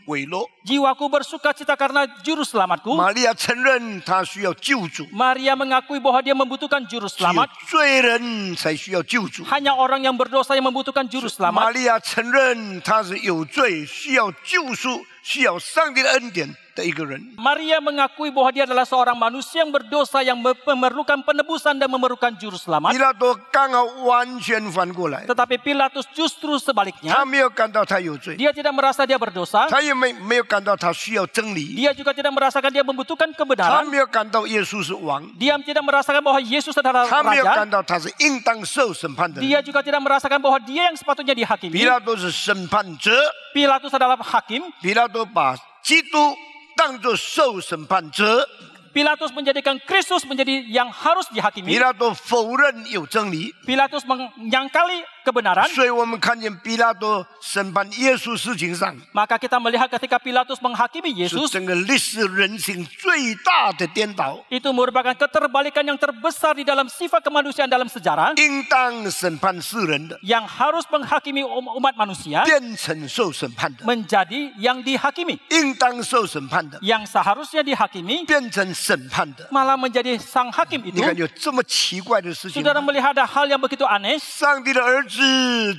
A: 为乐。
B: Jiwaku bersuka cita karena juru selamatku.
A: 玛利亚承认她需要救主，
B: Maria mengakui bahwa dia membutuhkan juru
A: 只有
B: selamat.
A: 罪人才需要救主。
B: Hanya orang yang berdosa yang membutuhkan juru
A: 玛
B: selamat.
A: 利亚承认她是有罪，需要救赎，需要上帝的恩典的一个人。
B: Maria mengakui bahwa dia adalah seorang manusia yang berdosa yang memerlukan penebusan dan memerlukan juru
A: 比
B: selamat.
A: 拉多刚好完全反过来，
B: Tetapi Pilatus justru sebaliknya.
A: 他没有感到他有罪，
B: Dia tidak merasa dia berdosa.
A: 他也没有感到他需要真理，
B: Dia juga tidak merasakan dia membutuhkan
A: 他
B: kebenaran.
A: 没有感到耶稣是王，
B: Dia tidak merasakan bahwa Yesus adalah
A: 他没有
B: raja.
A: 感到他是应当受审判的人。
B: Dia juga tidak merasakan bahwa dia yang sepatutnya
A: 比
B: dihakimi.
A: 拉多是审判者，
B: Pilatus adalah hakim.
A: 比拉多把基督当作受审判者，
B: Pilatus menjadikan Kristus menjadi yang harus
A: 比
B: dihakimi.
A: 拉多否认有真理，
B: Pilatus menyangkali kebenaran.
A: 所以我们看见比拉多审判耶稣事情上，
B: Maka kita melihat ketika Pilatus menghakimi
A: 是
B: Yesus,
A: 整个历史人性最大的颠倒。
B: itu merupakan keterbalikan yang terbesar di dalam sifat kemanusiaan dalam sejarah,
A: 应当审判世人的，
B: yang harus menghakimi umat manusia
A: 变成受审判的；
B: menjadi yang dihakimi.
A: 应当受审判的，
B: Yang seharusnya dihakimi
A: 变成审判的。
B: malah menjadi sang hakim
A: 你
B: itu.
A: 看有这么奇怪的事情
B: Saudara
A: 吗？
B: melihat ada hal yang begitu aneh.
A: 上帝的儿子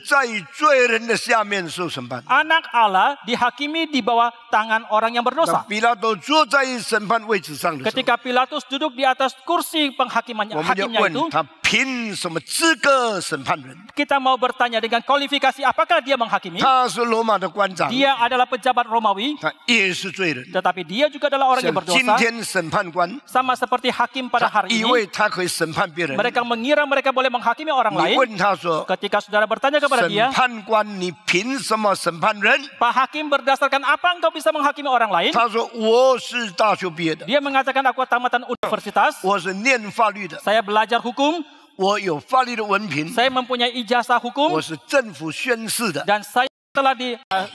A: 在罪人的下面受审判。
B: Anak Allah dihakimi di bawah tangan orang yang
A: 当
B: berdosa.
A: 比拉多坐在审判位置上的时候，
B: Ketika Pilatus duduk di atas kursi penghakimannya,
A: 我们就
B: hakimnya
A: 问
B: itu,
A: 他凭什么资格审判人？
B: kita mau bertanya dengan kualifikasi apakah dia menghakimi?
A: 他是罗马的官长，
B: Dia adalah pejabat Romawi,
A: 他也是罪人。
B: tetapi dia juga adalah orang yang
A: 像今
B: berdosa.
A: 天审判官，
B: Sama seperti hakim pada
A: 他
B: hari
A: 以
B: ini,
A: 为他可以审判别人。
B: mereka mengira mereka boleh menghakimi orang
A: 你
B: lain.
A: 问他说
B: Ketika saudara bertanya：“ kepada
A: 审
B: dia,
A: 判官，你凭什么审判人？
B: Pak Hakim berdasarkan apa engkau bisa menghakimi orang lain?”
A: 他说我是大学毕业的，
B: Dia mengatakan, aku tamatan universitas,
A: 我是念法律的，
B: saya belajar hukum,
A: 我有法律的文凭，
B: saya mempunyai ijazah
A: 我
B: hukum,
A: 是政府宣誓的。
B: dan saya telah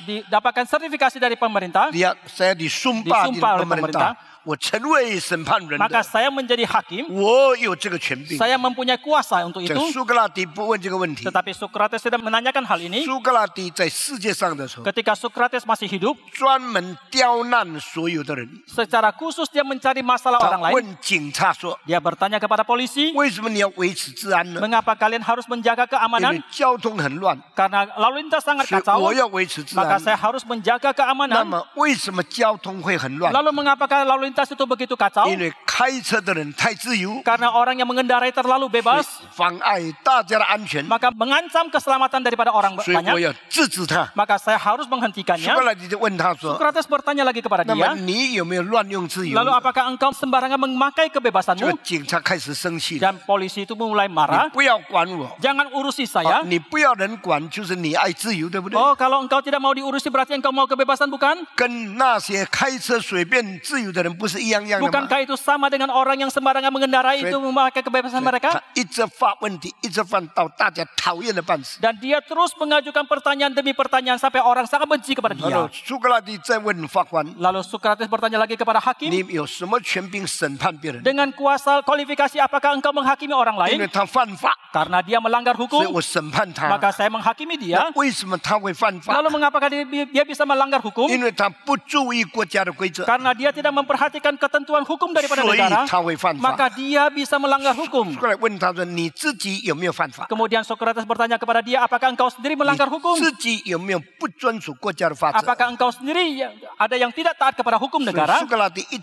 B: didapatkan sertifikasi dari pemerintah,
A: saya disumpah di
B: Disumpah oleh
A: pemerintah，我成为审判人
B: maka
A: 的，
B: saya menjadi hakim,
A: 我有这个权柄。
B: saya mempunyai kuasa untuk
A: 这
B: itu.
A: 苏格拉底不问这个问题，
B: Tetapi Socrates tidak menanyakan hal ini.
A: 苏格拉底在世界上的时候，
B: Ketika Socrates masih hidup,
A: 专门刁难所有的人。
B: secara khusus dia mencari masalah
A: 他
B: orang lain.
A: 问警察说
B: Dia bertanya kepada polisi,
A: 为什么你要维持治安呢？
B: mengapa kalian harus menjaga
A: 因
B: keamanan?
A: 为交通很乱，
B: Karena lalu lintas sangat
A: 所以
B: kacau,
A: 我要维持治
B: maka
A: 安。
B: saya harus menjaga
A: 那
B: keamanan.
A: 么为什么交通会很乱？
B: Lalu mengapakah lalu lintas itu begitu kacau?
A: 因为开开车的人太自由，
B: Karena orang yang mengendarai terlalu bebas,
A: 妨碍大家的安全，
B: maka mengancam keselamatan daripada orang
A: 所以我
B: banyak.
A: 要制止他。
B: Maka saya harus
A: 苏
B: menghentikannya.
A: 格拉底就问他说
B: Sokrates bertanya lagi kepada：“
A: 那么
B: dia,
A: 你有没有乱用自由？”
B: lalu apakah engkau sembarangan memakai
A: 这个
B: kebebasanmu?
A: 警察开始生气了，
B: Dan polisi itu mulai
A: 你
B: marah.
A: 不要管我，
B: Jangan urusi saya.
A: 你不要人管，就是你爱自由，对不对？
B: Oh, kalau engkau tidak mau diurusi berarti engkau mau kebebasan, bukan?
A: 跟那些开车随便自由的人不是一样样的吗？
B: Bukankah itu sama dengan orang yang sembarangan mengendarai itu memakai kebebasan
A: 他
B: mereka?
A: 一直发问题，一直犯到大家讨厌的半死。
B: Dan dia terus mengajukan pertanyaan demi pertanyaan sampai orang sangat benci kepada
A: 然后
B: dia.
A: 苏格拉底再问法官：
B: Lalu Sokrates bertanya lagi kepada hakim,
A: 你有什么权柄审判别人？
B: dengan kuasa kualifikasi apakah engkau menghakimi orang
A: 因为
B: lain?
A: 他犯法，
B: Karena dia melanggar
A: 所以
B: hukum,
A: 我审判他。
B: maka saya menghakimi dia.
A: 为什么他会犯法？
B: Lalu mengapakah dia bisa melanggar hukum?
A: 因为他不注意国家的规则，
B: Karena dia tidak memperhatikan ketentuan hukum daripada
A: 所以
B: negara,
A: 他会犯法。
B: maka dia bisa melanggar hukum.
A: 过来问他说：“你自己有没有犯法？
B: Kemudian Sokrates bertanya kepada dia, apakah engkau sendiri melanggar
A: 你
B: hukum?
A: 自己有没有不遵守国家的法则？”
B: Apakah engkau sendiri ada yang tidak taat kepada hukum
A: 所以
B: negara?
A: 苏格拉底一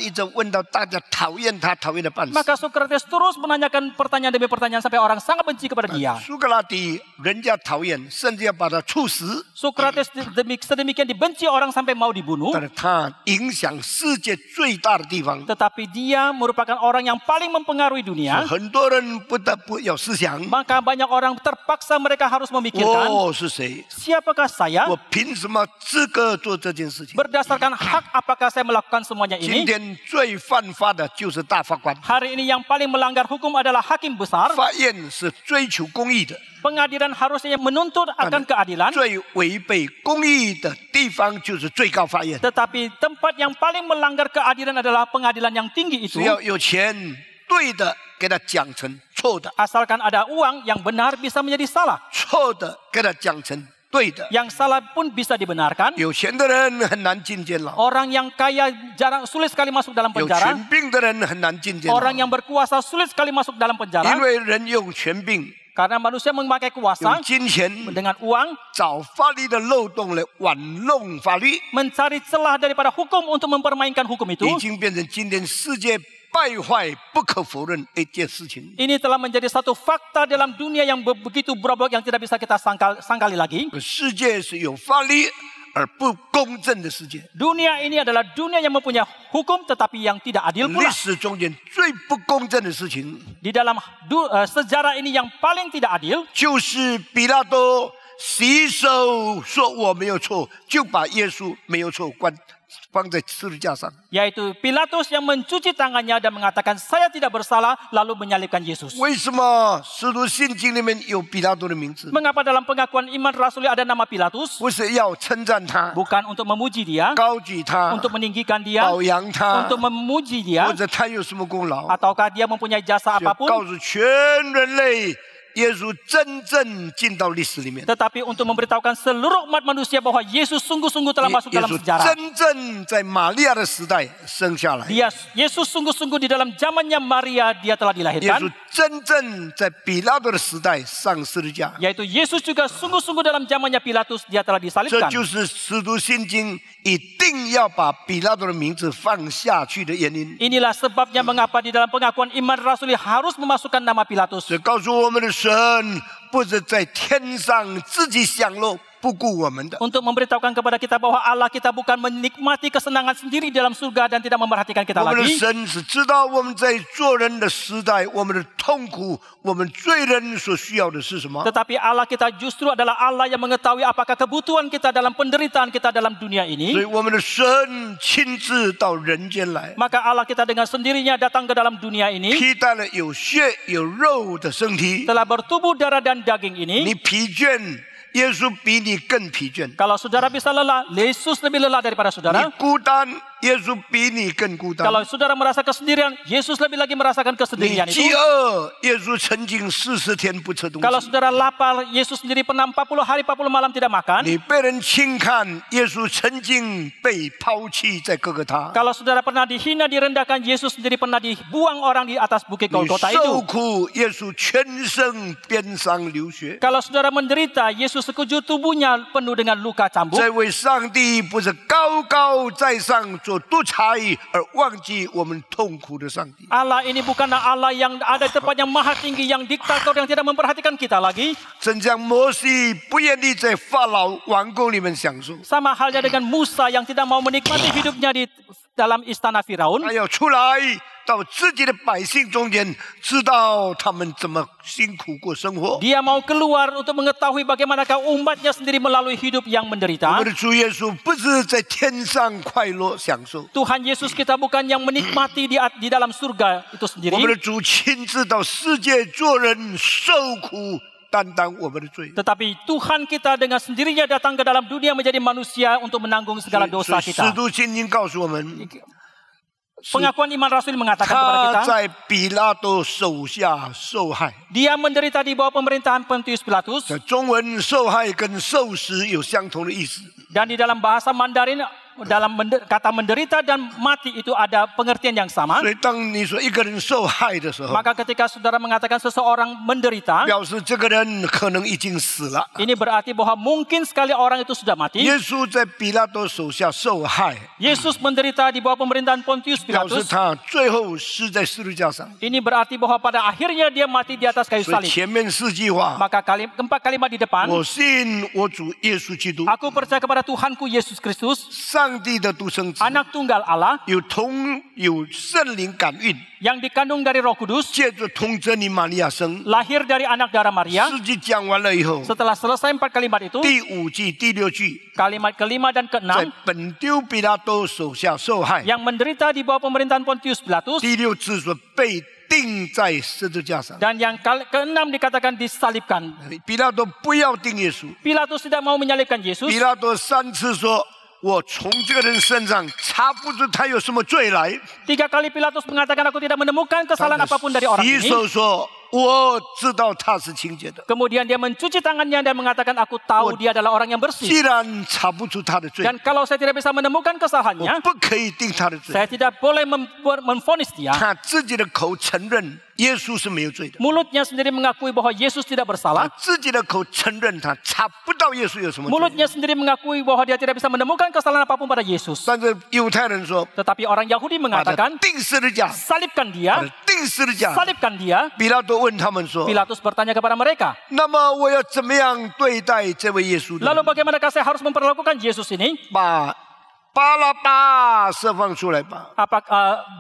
A: 直问到大家讨厌他，讨厌的半死。
B: Maka Sokrates terus menanyakan pertanyaan demi pertanyaan sampai orang sangat benci kepada dia.
A: 苏格拉底人家讨厌，甚至要把他处死，
B: Sokrates sedemikian dibenci orang sampai mau dibunuh,
A: 但是他影响世界最大的地方，
B: tetapi dia merupakan orang yang paling mempengaruhi dunia.
A: 很多人不得不有思想：
B: Maka banyak orang terpaksa mereka harus memikirkan,
A: 我是谁？
B: siapakah saya?
A: 我凭什么资格做这件事情？
B: Berdasarkan hak apakah saya melakukan semuanya
A: 今
B: ini?
A: 天最犯法的就是大法官，
B: Hari ini yang paling melanggar hukum adalah hakim besar.
A: 法院是追求公义的，
B: Pengadilan harusnya menuntut akan keadilan,
A: 最违背公义的地方就是最高法院。
B: tetapi tempat yang paling melanggar keadilan adalah pengadilan yang tinggi
A: 只
B: itu.
A: 要有钱，对的给他讲成错的，
B: Asalkan ada uang, yang benar bisa menjadi salah.
A: 错的给他讲成对的。
B: Yang salah pun bisa dibenarkan.
A: 有钱的人很难进监牢，
B: Orang yang kaya sulit sekali masuk dalam
A: 有
B: penjara.
A: 权柄的人很难进监牢，
B: Orang yang berkuasa sulit sekali masuk dalam
A: 因
B: penjara.
A: 为人用权柄、
B: Karena manusia memakai
A: 用
B: kuasa
A: 金钱
B: dengan uang,
A: 找法律的漏洞来玩弄法律，
B: mencari celah daripada hukum untuk mempermainkan hukum itu.
A: 已经变成今天世界败坏不可否认一件事情。
B: Ini telah menjadi satu fakta dalam dunia yang begitu berobrok yang tidak bisa kita sangkali lagi.
A: 世界是有法律而不公正的世界，
B: Dunia ini adalah dunia yang mempunyai hukum tetapi yang tidak adil
A: 历
B: pula.
A: 史中间最不公正的事情，
B: Di dalam sejarah ini yang paling tidak adil
A: 就是比拉多洗手说我没有错，就把耶稣没有错放在十字架上。
B: yaitu Pilatus yang mencuci tangannya dan mengatakan saya tidak bersalah lalu menyalibkan Yesus.
A: 为什么使徒信经里面有比拉多的名字？
B: Mengapa dalam pengakuan iman rasuli ada nama Pilatus?
A: 不是要称赞他、
B: Bukan untuk memuji dia,
A: 高举他、
B: untuk meninggikan dia,
A: 表扬他，
B: untuk memuji dia,
A: 或者他有什么功劳？
B: ataukah dia mempunyai jasa
A: 要
B: apapun,
A: 告诉全人类，耶稣真正进到历史里面。
B: tetapi untuk memberitahukan seluruh umat manusia bahwa Yesus sungguh-sungguh telah masuk
A: 耶
B: dalam
A: 稣
B: sejarah.
A: 真正在玛利亚的时代生下来，
B: Yesus sungguh-sungguh di dalam zamannya Maria dia telah
A: 耶
B: dilahirkan.
A: 稣真正在比拉多的时代上十字架。
B: Yaitu Yesus juga sungguh-sungguh dalam zamannya Pilatus dia telah
A: 这
B: disalibkan.
A: 就是使徒信经一定要把比拉多的名字放下去的原因。
B: Inilah sebabnya mengapa di dalam pengakuan iman rasuli harus memasukkan nama Pilatus.
A: 这告诉我们的神不是在天上自己享乐，不顾我们的。
B: Untuk memberitahukan kepada kita bahwa Allah kita bukan menikmati kesenangan sendiri dalam surga dan tidak memperhatikan kita
A: 我们的
B: lagi.
A: 神是知道我们在做人的时代，我们的痛苦，我们罪人所需要的是什么？
B: Tetapi Allah kita justru adalah Allah yang mengetahui apakah kebutuhan kita dalam penderitaan kita dalam dunia
A: 所
B: ini.
A: 以我们的神亲自到人间来，
B: Maka Allah kita dengan sendirinya datang ke dalam dunia ini,
A: 披戴了有血有肉的身体。
B: telah bertubuh darah dan daging
A: 你
B: ini.
A: 疲倦，耶稣比你更疲倦；
B: Kalau saudara bisa lelah, Yesus lebih lelah daripada
A: 你
B: saudara.
A: 孤单，耶稣比你更孤单；
B: Kalau saudara merasa kesendirian, Yesus lebih lagi merasakan
A: 你
B: kesendirian
A: 饥
B: itu.
A: 饿，耶稣曾经40天不吃东
B: Kalau
A: 西；
B: saudara lapar, Yesus sendiri pernah 40 hari 40 malam tidak makan.
A: 你被人轻看，耶稣曾经被抛弃在哥哥他；
B: Kalau saudara pernah dihina, direndahkan, Yesus sendiri pernah dibuang orang di atas bukit
A: 你
B: Golgota
A: 受
B: itu.
A: 苦，耶稣全身鞭伤流血；
B: Kalau saudara menderita, Yesus sekujur tubuhnya penuh dengan luka cambuk.
A: 这位上帝不是高高在上做独裁而忘记我们痛苦的上帝。
B: Allah ini bukanlah Allah yang ada di tempat yang maha tinggi, yang diktator, yang tidak memperhatikan kita lagi.
A: 正像摩西不愿意在法老王宫里面享受，
B: Sama halnya dengan Musa yang tidak mau menikmati hidupnya di dalam istana Firaun.
A: 他要出来到自己的百姓中间，知道他们怎么辛苦过生活。
B: Dia mau keluar untuk mengetahui bagaimanakah umatnya sendiri melalui hidup yang
A: 我
B: menderita.
A: 们的主耶稣不是在天上快乐享受，
B: Tuhan Yesus kita bukan yang menikmati di dalam surga itu
A: 我们的
B: sendiri.
A: 主亲自到世界做人，受苦担当我们的罪。
B: Tetapi Tuhan kita dengan sendirinya datang ke dalam dunia menjadi manusia untuk menanggung segala
A: 所
B: dosa
A: 以使
B: kita.
A: 徒信经告诉我们，
B: Pengakuan iman Rasul mengatakan kepada
A: 他
B: kita,
A: 在比拉多手下受害。
B: dia menderita di bawah pemerintahan Pontius Pilatus.
A: 在中文，受害跟受死有相同的意思。
B: Dan di dalam bahasa Mandarin, dalam kata menderita dan mati itu ada pengertian yang sama.
A: 所以，当你说一个人受害的时候，
B: Maka ketika saudara mengatakan seseorang menderita,
A: 表示这个人可能已经死了。
B: ini berarti bahwa mungkin sekali orang itu sudah mati.
A: 耶稣在比拉多手下受害，
B: Yesus menderita di bawah pemerintahan Pontius
A: 表示
B: Pilatus.
A: 他最后死在十字架上。
B: Ini berarti bahwa pada akhirnya dia mati di atas kayu
A: 所以
B: salib.
A: 前面四句话，
B: Maka keempat kalimat di depan,
A: 我信我主耶稣基督，
B: aku percaya kepada Tuhanku Yesus Kristus,
A: 上帝的独生子，
B: anak tunggal Allah,
A: 有圣灵感孕，
B: yang dikandung dari Roh Kudus,
A: 借着童贞女玛利亚生。
B: lahir dari anak darah Maria.
A: 四句讲完了以后，
B: Setelah selesai 4 kalimat itu,
A: 第五句、第六句，
B: kalimat kelima dan
A: 在
B: keenam
A: 本丢比拉多手下受害。
B: yang menderita di bawah pemerintahan Pontius Pilatus,
A: 第六字说被钉在十字架上。
B: dan yang keenam dikatakan disalibkan.
A: 比拉多不要钉耶稣，
B: Pilatus tidak mau menyalibkan Yesus.
A: 比拉多3次说：“我从这个人身上查不出他有什么罪来。
B: 3 kali Pilatus mengatakan aku tidak menemukan kesalahan apapun dari orang
A: 洗
B: ini.
A: 手说：“我知道他是清洁的。
B: Kemudian dia mencuci tangannya dan mengatakan aku tahu dia adalah orang yang bersih.
A: 既然查不出他的罪，
B: Dan kalau saya tidak bisa menemukan
A: 我
B: kesalahannya,
A: 不可以定他的罪。
B: saya tidak boleh memvonis dia.
A: 他自己的口承认耶稣是没有罪的，
B: Mulutnya sendiri mengakui bahwa Yesus tidak
A: 他
B: bersalah.
A: 自己的口承认他查不到耶稣有什么罪。
B: Mulutnya sendiri mengakui bahwa dia tidak bisa menemukan kesalahan apapun pada Yesus.
A: 但是犹太人说，
B: Tetapi orang Yahudi
A: 把他
B: mengatakan,
A: 钉十字架，
B: salibkan
A: 把
B: dia,
A: 他钉十字架。
B: salibkan dia.
A: 比拉多问他们说：“
B: Pilatus bertanya kepada mereka,
A: 那么我要怎么样对待这位耶稣呢？
B: lalu bagaimanakah saya harus memperlakukan Yesus ini?
A: 把巴拉巴释放出来吧，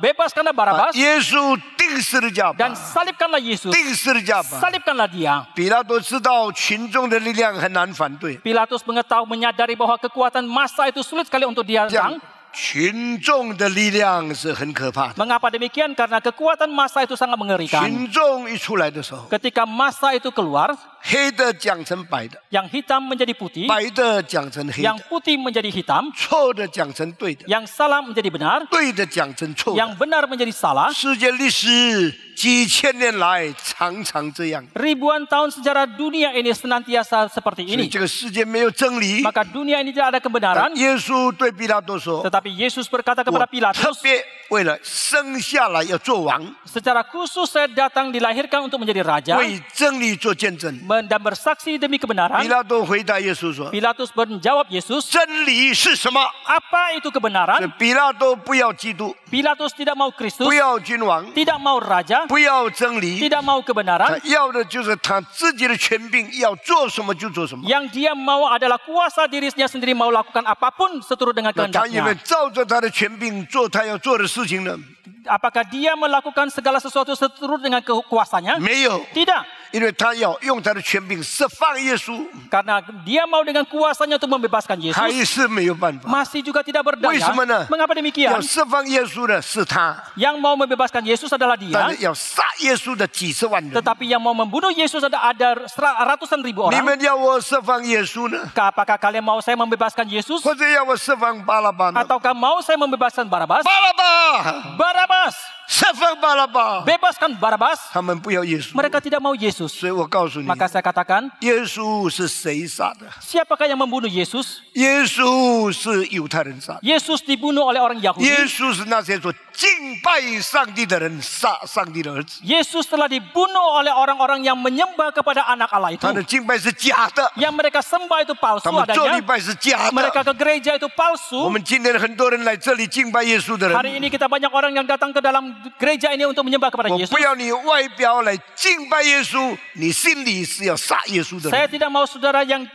B: Bebaskanlah
A: 把
B: Barabas
A: 耶稣钉十字架
B: dan
A: 吧，
B: salibkanlah Yesus.
A: 钉十字架吧。
B: Salibkanlah dia.
A: 比拉多知道群众的力量很难反对，
B: Pilatus menyadari bahwa kekuatan massa itu sulit sekali untuk
A: 这样
B: diadang.
A: 群众的力量是很可怕的。
B: Mengapa demikian? Karena kekuatan massa itu sangat mengerikan.
A: 群众一出来的时候，
B: Ketika massa itu keluar,
A: 黑的讲成白的，
B: yang hitam menjadi putih,
A: 白的讲成黑
B: yang
A: 的，
B: putih menjadi hitam,
A: 错的讲成对的，
B: yang salah menjadi benar,
A: 对的讲成错的。
B: yang benar menjadi salah.
A: 世界历史几千年来常常这样，
B: Ribuan tahun sejarah dunia ini senantiasa seperti
A: 所以
B: ini.
A: 这个世界没有真理。
B: Maka dunia ini tidak ada kebenaran.
A: 但耶稣对比拉多说
B: Tetapi Yesus berkata
A: 我
B: kepada
A: 特
B: Pilatus,
A: 别为了生下来要做王，
B: secara khusus saya datang dilahirkan untuk menjadi raja
A: 为真理做见证。
B: dan bersaksi demi
A: 比
B: kebenaran.
A: 拉多回答耶稣说
B: Pilatus menjawab Yesus,
A: 真理是什么？
B: apa itu
A: 所以
B: kebenaran?
A: 比拉多不要基督，
B: Pilatus tidak mau Kristus,
A: 不要君王，
B: tidak mau raja,
A: 不要真理，
B: tidak mau
A: 他
B: kebenaran.
A: 要的就是他自己的权柄，要做什么就做什么。
B: Yang dia mau adalah kuasa dirinya sendiri, mau lakukan apapun seturut dengan
A: 那他有没有
B: kehendaknya.
A: 照着他的权柄做他要做的事情呢？
B: Apakah dia melakukan segala sesuatu seturut dengan kekuasaannya?
A: 没有，
B: Tidak.
A: 因为他要用他的权柄释放耶稣，
B: Karena dia mau dengan kuasanya untuk membebaskan
A: 还
B: Yesus,
A: 是没有办法。
B: masih juga tidak
A: 为什
B: berdaya.
A: 么呢？
B: Mengapa
A: 要
B: demikian?
A: 释放耶稣的是他，
B: Yang mau membebaskan Yesus adalah
A: 但
B: dia,
A: 是要杀耶稣的几十万人。
B: tetapi yang mau membunuh Yesus ada ratusan ribu
A: 你
B: orang.
A: 们要我释放耶稣呢，
B: Apakah kalian mau saya membebaskan Yesus?
A: 或者要我释放巴拉巴呢？
B: Ataukah mau saya membebaskan Barabas?
A: 巴拉巴，
B: Barabas!
A: 释放巴拉巴，
B: bebaskan Barabas.
A: 他们不要耶稣。
B: Mereka tidak mau Yesus.
A: 所以我告诉你，
B: Maka saya katakan,
A: 耶稣是谁杀的？
B: siapakah yang membunuh Yesus?
A: 耶稣是犹太人杀的。
B: Yesus dibunuh oleh orang
A: 耶
B: Yahudi.
A: 稣是那些说敬拜上帝的人杀上帝的儿子。
B: Yesus telah dibunuh oleh orang-orang yang menyembah kepada anak Allah itu.
A: 他的敬拜是假的，
B: Yang mereka sembah itu
A: 他
B: palsu
A: 们做礼
B: adanya.
A: 拜是假
B: Mereka
A: 的。
B: ke gereja itu
A: 我
B: palsu.
A: 们今天很多人来这里敬拜耶稣的
B: Hari
A: 人，
B: ini kita banyak orang yang datang ke dalam gereja ini untuk menyembah kepada
A: 我
B: Yesus.
A: 不要你外表来敬拜耶稣，你心里是要杀耶稣的
B: Saya
A: 人。
B: tidak mau saudara yang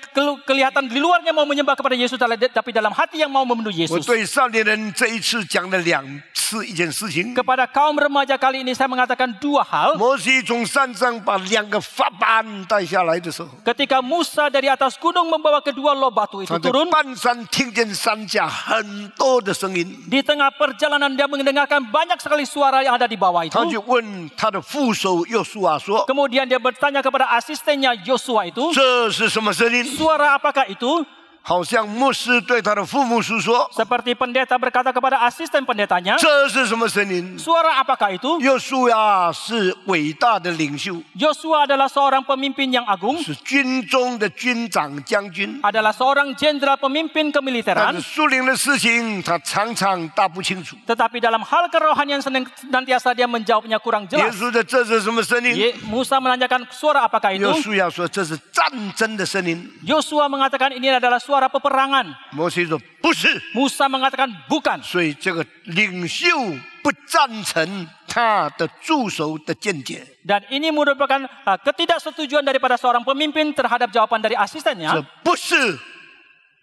B: kelihatan di luarnya mau menyembah kepada Yesus, tapi dalam hati yang mau membunuh
A: 我
B: Yesus.
A: 对少年人这一次讲了2次一件事情。
B: Kepada kaum remaja kali ini saya mengatakan 2 hal.
A: 摩西从山上把2个法板带下来的时候，
B: Ketika Musa dari atas gunung membawa kedua loh batu itu
A: 他在
B: turun,
A: 半山听见山下很多的声音，
B: di tengah perjalanan dia mendengarkan banyak sekali suara yang ada di bawah itu.
A: 他就问他的副手约书亚说
B: Kemudian dia bertanya kepada asistennya Yosua itu,
A: 这是什么声音？
B: suara apakah itu?
A: 好像牧师对他的副牧师说
B: Seperti pendeta berkata kepada asisten pendetanya,
A: 这是什么声音？
B: suara apakah itu?
A: 约书亚是伟大的领袖，
B: Yosua adalah seorang pemimpin yang agung,
A: 是军中的军长将军，
B: adalah seorang jenderal pemimpin
A: 但
B: kemiliteran.
A: 是属灵的事情他常常答不清楚。
B: Tetapi dalam hal kerohanian senantiasa dia menjawabnya kurang
A: 耶
B: jelas.
A: 稣的这是什么声音？
B: Musa menanyakan suara apakah
A: 约
B: itu?
A: 书亚说这是战争的声音。
B: Yosua mengatakan ini adalah suara peperangan.
A: 摩西说不是，
B: Musa mengatakan bukan.
A: 所以这个领袖不赞成他的助手的见解，
B: Dan ini merupakan ketidaksetujuan daripada seorang pemimpin terhadap jawaban dari
A: 这
B: asistennya.
A: 不是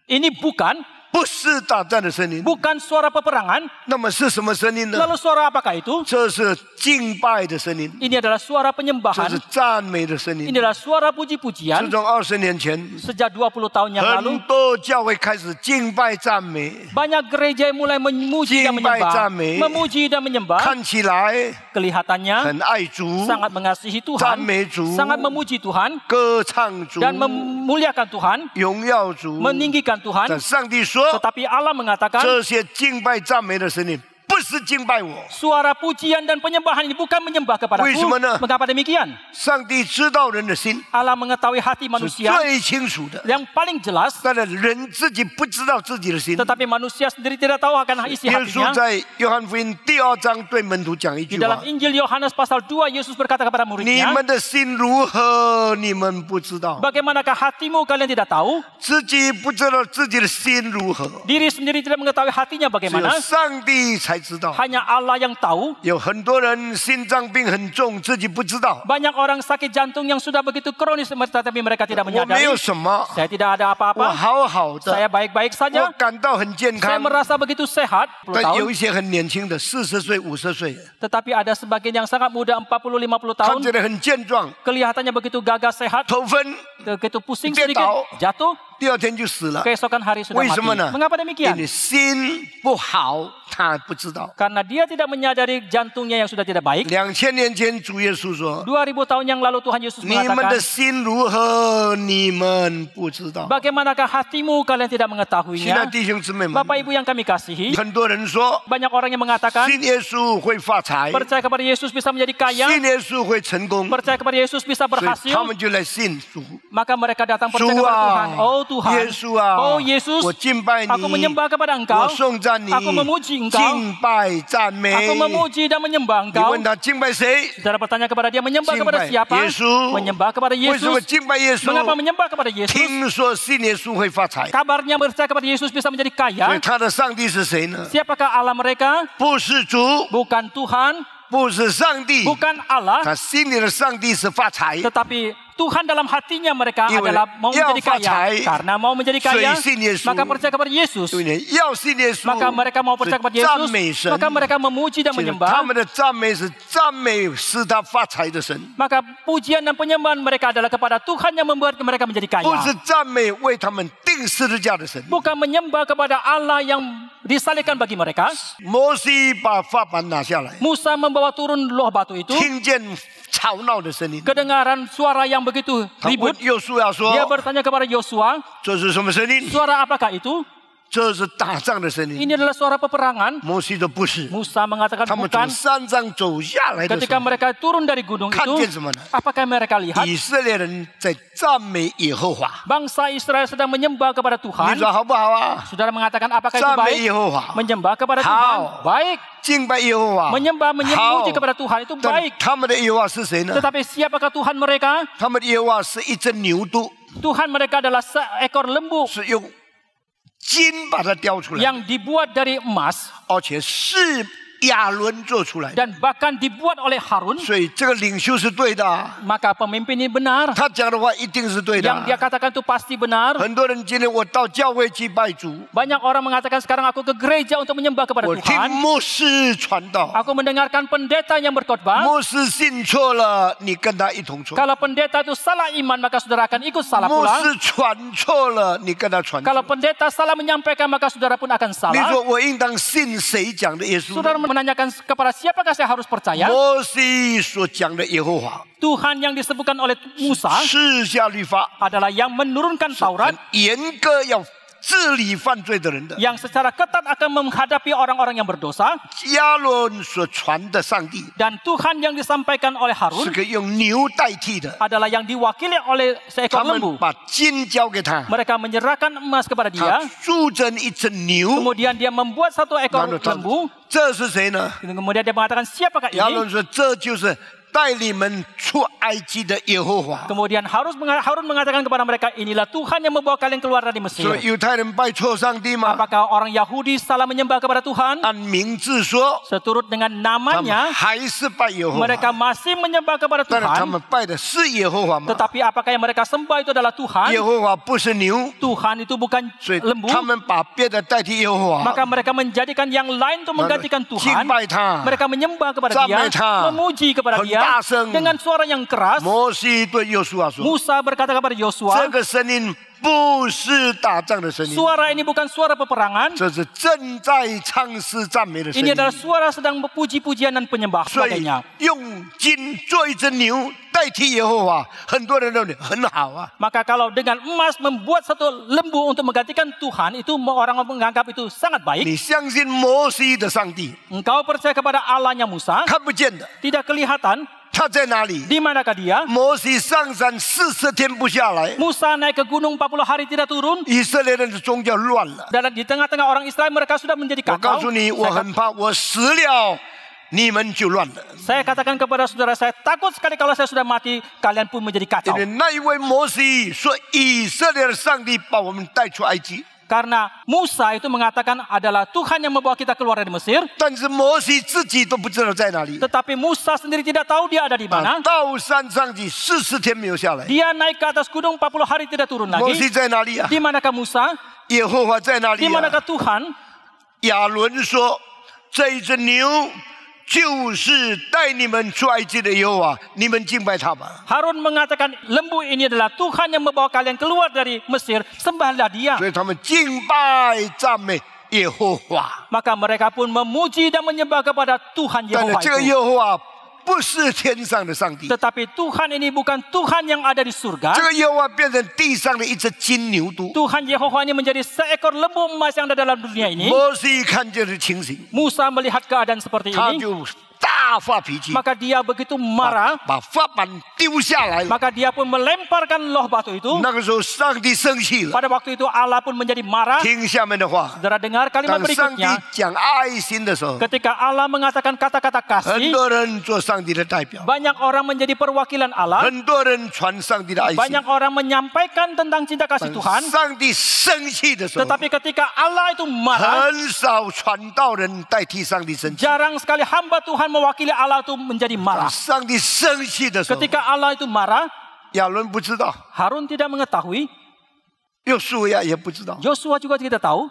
B: Ini bukan
A: 不是打仗的声音。
B: bukan suara peperangan.
A: 那么是什么声音呢？
B: Lalu suara apakah itu?
A: 这是敬拜的声音，
B: Ini adalah suara
A: 这
B: penyembahan.
A: 是赞美的声
B: Ini
A: 音。
B: adalah suara
A: 自
B: puji-pujian.
A: 从20年前，
B: Sejak 20 tahun yang lalu,
A: 很多教会开始敬拜赞美，
B: banyak gereja yang mulai memuji dan
A: Jimbai
B: menyembah.
A: Zame.
B: Memuji dan menyembah.
A: 看起来
B: Kelihatannya
A: 很爱主，
B: sangat mengasihi
A: 赞
B: Tuhan,
A: 美主，
B: sangat memuji Tuhan,
A: 歌唱主，
B: dan memuliakan Tuhan,
A: 荣耀主。
B: meninggikan
A: 但
B: Tuhan.
A: 上帝说，
B: Tetapi Allah mengatakan
A: 这些敬拜赞美的声音不是敬拜我。
B: suara pujian dan penyembahan ini bukan menyembah kepadaku.
A: Bagaimana?
B: Mengapa demikian?
A: 上帝知道人的心
B: Allah mengetahui hati
A: 是
B: manusia
A: 最清楚的，
B: yang paling jelas,
A: 但是人自己不知道自己的心。
B: tetapi manusia sendiri tidak tahu akan isi
A: 耶稣
B: hatinya.
A: 在约翰福音第2章对门徒讲一
B: Di
A: 句
B: dalam
A: 话：
B: Injil Yohanes pasal 2, Yesus berkata kepada
A: 你
B: muridnya,
A: 们的心如何，你们不知道；
B: bagaimanakah hatimu kalian tidak tahu?
A: 自己不知道自己的心如何，
B: Diri sendiri tidak mengetahui hatinya
A: 只有
B: bagaimana.
A: 上帝才知道。
B: Hanya Allah yang tahu.
A: 有很多人心脏病很重，自己不知道。
B: Banyak orang sakit jantung yang sudah begitu kronis, tetapi mereka tidak
A: 我没
B: menyadari.
A: 有什么，
B: Saya tidak ada
A: 我
B: apa-apa.
A: 好好的，
B: Saya baik-baik
A: 我
B: saja.
A: 感到很健
B: Saya
A: 康。
B: merasa begitu sehat. 10
A: 但有
B: tahun.
A: 一些很年轻的，40岁、50岁，
B: Tetapi ada sebagian yang sangat muda, 40-50 tahun.
A: 看起来很健壮，
B: Kelihatannya begitu gagah sehat.
A: 头分，
B: Begitu pusing
A: Dia
B: sedikit.
A: tahu.
B: Jatuh.
A: 第2天就死了。
B: Keesokan hari sudah
A: 为什么
B: mati.
A: 呢？
B: Mengapa
A: 因
B: demikian?
A: 为心不好，他不知道。
B: Karena dia tidak menyadari jantungnya yang sudah tidak baik.
A: 2000年前，主耶稣说
B: 2000 tahun yang lalu Tuhan Yesus：“
A: 你们
B: mengatakan,
A: 的心如何，你们不知道。”
B: bagaimanakah hatimu kalian tidak
A: 亲爱的
B: mengetahuinya?
A: 弟兄姊妹们，
B: Bapak Ibu yang kami kasihi,
A: 很多人说
B: banyak orang yang mengatakan
A: 信耶稣会发财，
B: percaya kepada Yesus bisa menjadi kaya,
A: 信耶稣会成功，
B: percaya kepada Yesus bisa
A: 所以
B: berhasil,
A: 他们就来信主。
B: maka mereka datang
A: 主
B: percaya kepada Tuhan.
A: 啊
B: Oh， Tuhan,
A: 耶稣啊，
B: Oh Yesus,
A: 我敬拜
B: aku
A: 你，
B: menyembah kepada
A: 我
B: Engkau,
A: 颂赞你，
B: aku memuji Engkau,
A: 敬拜赞美。
B: aku memuji dan menyembah
A: 你
B: Engkau.
A: 问他敬拜谁？
B: Saudara bertanya kepada dia, menyembah kepada
A: Jimbai
B: siapa?
A: Yesus.
B: Menyembah kepada
A: 为什么
B: Yesus.
A: 敬拜耶稣？
B: Mengapa menyembah kepada Yesus?
A: 听说信耶稣会发财，
B: Kabarnya percaya kepada Yesus bisa menjadi
A: 所以
B: kaya.
A: 他的上帝是谁呢？
B: Siapakah Allah mereka?
A: 不是主，
B: Bukan Tuhan,
A: 不是上帝，
B: bukan Allah,
A: 他心里的上帝是发财，
B: tetapi Tuhan dalam hatinya mereka
A: Ibu,
B: adalah mau
A: ya,
B: menjadi kaya.
A: facai.
B: Karena mau menjadi kaya,
A: Sui sin Yesus.
B: maka percaya kepada Yesus.
A: 因为你要信耶稣，
B: Maka mereka mau percaya kepada
A: 是赞美
B: Yesus,
A: 神，
B: maka mereka memuji dan
A: 他
B: menyembah.
A: 们的赞美是赞美使他发财的神，
B: Maka pujian dan penyembahan mereka adalah kepada Tuhan yang membuat mereka menjadi
A: 不是
B: kaya.
A: 赞美为他们钉十字架的神。
B: Bukan menyembah kepada Allah yang disalibkan bagi mereka.
A: 摩西把法版拿下来，
B: Musa membawa turun loh batu itu.
A: 听见吵闹的声音，
B: Kedengaran suara yang begitu
A: 他问
B: ribut.
A: 约书亚说
B: Dia bertanya kepada Yosua,
A: 这是什么声音？
B: suara apakah itu?
A: 这是打仗的声音。
B: Ini adalah suara peperangan.
A: 摩西说不是，
B: Musa mengatakan
A: 他们从
B: bukan.
A: 山上走下来的时
B: Ketika
A: 候，
B: mereka turun dari gunung
A: 看
B: itu,
A: 见什么呢？
B: apakah mereka lihat?
A: 以色列人在赞美耶和华。
B: Bangsa Israel sedang menyembah kepada
A: 你
B: Tuhan.
A: 说好不好啊？
B: Saudara mengatakan apakah itu
A: 赞美
B: baik?
A: 耶和华，
B: Menyembah kepada
A: How?
B: Tuhan. Baik.
A: 敬拜耶和华。
B: Menyembah, memuji
A: How?
B: kepada Tuhan itu
A: 但
B: baik.
A: 他们的耶和华是谁呢？
B: Tetapi siapakah Tuhan mereka?
A: 他们的耶和华是一只牛犊，
B: Tuhan mereka adalah seekor lembu
A: 是用金把它雕出来，
B: yang dibuat dari emas
A: 而且是亚伦做出来的。
B: dan bahkan dibuat oleh Harun.
A: 所以这个领袖是对的啊，
B: Maka pemimpin ini benar.
A: 他讲的话一定是对的
B: Yang
A: 啊。
B: dia katakan itu pasti benar.
A: 很多人今天我到教会去拜主，
B: Banyak orang mengatakan sekarang aku ke gereja untuk menyembah kepada
A: 我听
B: Tuhan.
A: 牧师传道，
B: Aku mendengarkan pendeta yang berkhotbah.
A: 牧师信错了，你跟他一同错；
B: Kalau pendeta itu salah iman, maka saudara akan ikut salah
A: 牧
B: pula.
A: 师传错了，你跟他传错。
B: Kalau pendeta salah menyampaikan, maka saudara pun akan
A: 你
B: salah.
A: 说我应当信谁讲的耶稣呢？
B: Saudara menanyakan kepada siapakah saya harus percaya?
A: 摩西所讲的耶和华
B: Tuhan yang disebutkan oleh Musa
A: 赐下律法，
B: adalah yang menurunkan
A: 很
B: Taurat
A: 严格要治理犯罪的人的。
B: yang secara ketat akan menghadapi orang-orang yang berdosa.
A: 亚伦所传的上帝
B: Dan Tuhan yang disampaikan oleh
A: 是
B: Harun
A: 可以用牛代替的，
B: adalah yang diwakili oleh
A: 他
B: seekor
A: 们
B: lembu.
A: 把金交给他，
B: Mereka menyerahkan emas kepada
A: 他
B: dia.
A: 铸成一只牛。
B: Kemudian dia membuat satu
A: 然
B: ekor
A: 后他
B: lembu.
A: 这是谁呢？
B: Kemudian dia mengatakan siapakah
A: 亚
B: ini?
A: 伦说这就是带你们出埃及的耶和华。
B: Kemudian Harun mengatakan kepada mereka, inilah Tuhan yang membawa kalian keluar dari Mesir.
A: 所以犹太人拜错上帝吗？
B: Apakah orang Yahudi salah menyembah kepada Tuhan?
A: 按名字说，
B: Seturut dengan
A: 他们
B: namanya,
A: 还是拜耶和华。
B: mereka masih menyembah kepada
A: 但是他
B: Tuhan.
A: 们拜的是耶和华吗？
B: Tetapi apakah yang mereka sembah itu adalah
A: 耶
B: Tuhan?
A: 和华不是牛，
B: Tuhan itu bukan
A: 所以
B: lembu.
A: 他们把别的代替耶和华，
B: Maka mereka menjadikan yang lain untuk menggantikan
A: 敬
B: Tuhan.
A: 拜他。
B: Mereka menyembah kepada dia,
A: 赞美他，
B: memuji kepada
A: 很
B: dia
A: 大声。
B: dengan suara yang keras.
A: 摩西对约书亚说
B: Musa berkata kepada：“
A: 这
B: Yosua,
A: 个声音不是打仗的声音，
B: suara ini bukan suara peperangan.
A: 这是正在唱诗赞美的声
B: Ini
A: 音。
B: adalah suara sedang puji-pujian dan penyembah
A: 所以
B: sebagainya.
A: 用金做一只牛代替耶和华，很多人认为很好啊。
B: Maka kalau dengan emas membuat satu lembu untuk menggantikan Tuhan, itu orang menganggap itu sangat baik.
A: 你相信摩西的上帝，
B: Engkau percaya kepada Allahnya Musa,
A: 看不见的，
B: tidak kelihatan.
A: 他在哪里？
B: Di manakah dia?
A: 摩西上山40天不下来，
B: Musa naik ke gunung 40 hari tidak turun.
A: 以色列人的宗教乱了。
B: Dan di tengah-tengah orang Israel mereka sudah menjadi
A: 我告
B: kacau.
A: 诉你，我很怕，我死了，你们就乱了。
B: Saya katakan kepada saudara, saya takut sekali kalau saya sudah mati, kalian pun menjadi
A: 因
B: kacau.
A: 为那一位摩西说，以色列的上帝把我们带出埃及，
B: Karena Musa itu mengatakan adalah Tuhan yang membawa kita keluar dari Mesir.
A: 但是摩西自己都不知道在哪里。
B: Tetapi Musa sendiri tidak tahu dia ada di
A: 啊
B: mana.
A: 到山上去40天没有下来。
B: Dia naik ke atas gunung 40 hari tidak turun
A: 摩西
B: lagi.
A: 在哪里啊？
B: Di manakah Musa?
A: 耶和华在哪
B: Di
A: 里啊？
B: manakah Tuhan?
A: 亚伦说：“这一只牛就是带你们出埃及的耶和华，你们敬拜他吧。
B: Harun mengatakan lembu ini adalah Tuhan yang membawa kalian keluar dari Mesir. Sembahlah dia. ”
A: 所以他们敬拜赞美耶和华。
B: Maka mereka pun memuji dan menyembah kepada Tuhan
A: 但是
B: Yehova
A: 这个
B: itu.
A: 耶和华不是天上的上帝，
B: Tetapi Tuhan ini bukan Tuhan yang ada di surga.
A: 这个耶和华变成地上的一只金牛犊。
B: Tuhan Yehova ini menjadi seekor lembu emas yang ada dalam dunia ini.
A: 摩西看见的情形，
B: Musa melihat keadaan seperti
A: 他
B: ini.
A: 就大发脾气，
B: Maka dia begitu marah.
A: 把法板丢下来了。
B: Maka dia pun melemparkan loh batu itu.
A: 那个时候，上帝生气了。
B: Pada waktu itu Allah pun menjadi marah.
A: 听下面的话，
B: Saudara dengar kalimat
A: 当上帝
B: berikutnya.
A: 讲爱心的时候，
B: Ketika Allah mengatakan kata-kata
A: 很
B: kasih,
A: 多人做上帝的代表，
B: banyak orang menjadi perwakilan Allah.
A: 很多人传上帝的爱心。
B: Banyak orang menyampaikan tentang cinta kasih
A: 当
B: Tuhan.
A: 上帝生气的时候，
B: Tetapi ketika Allah itu marah,
A: 很少传道人代替上帝生气。
B: jarang sekali hamba Tuhan mewakili Allah itu menjadi
A: 当
B: marah.
A: 上帝生气的时候，
B: Ketika Allah itu marah,
A: 亚伦不知道，
B: Harun tidak mengetahui,
A: 约书亚也不知道，
B: Yosua juga tidak tahu,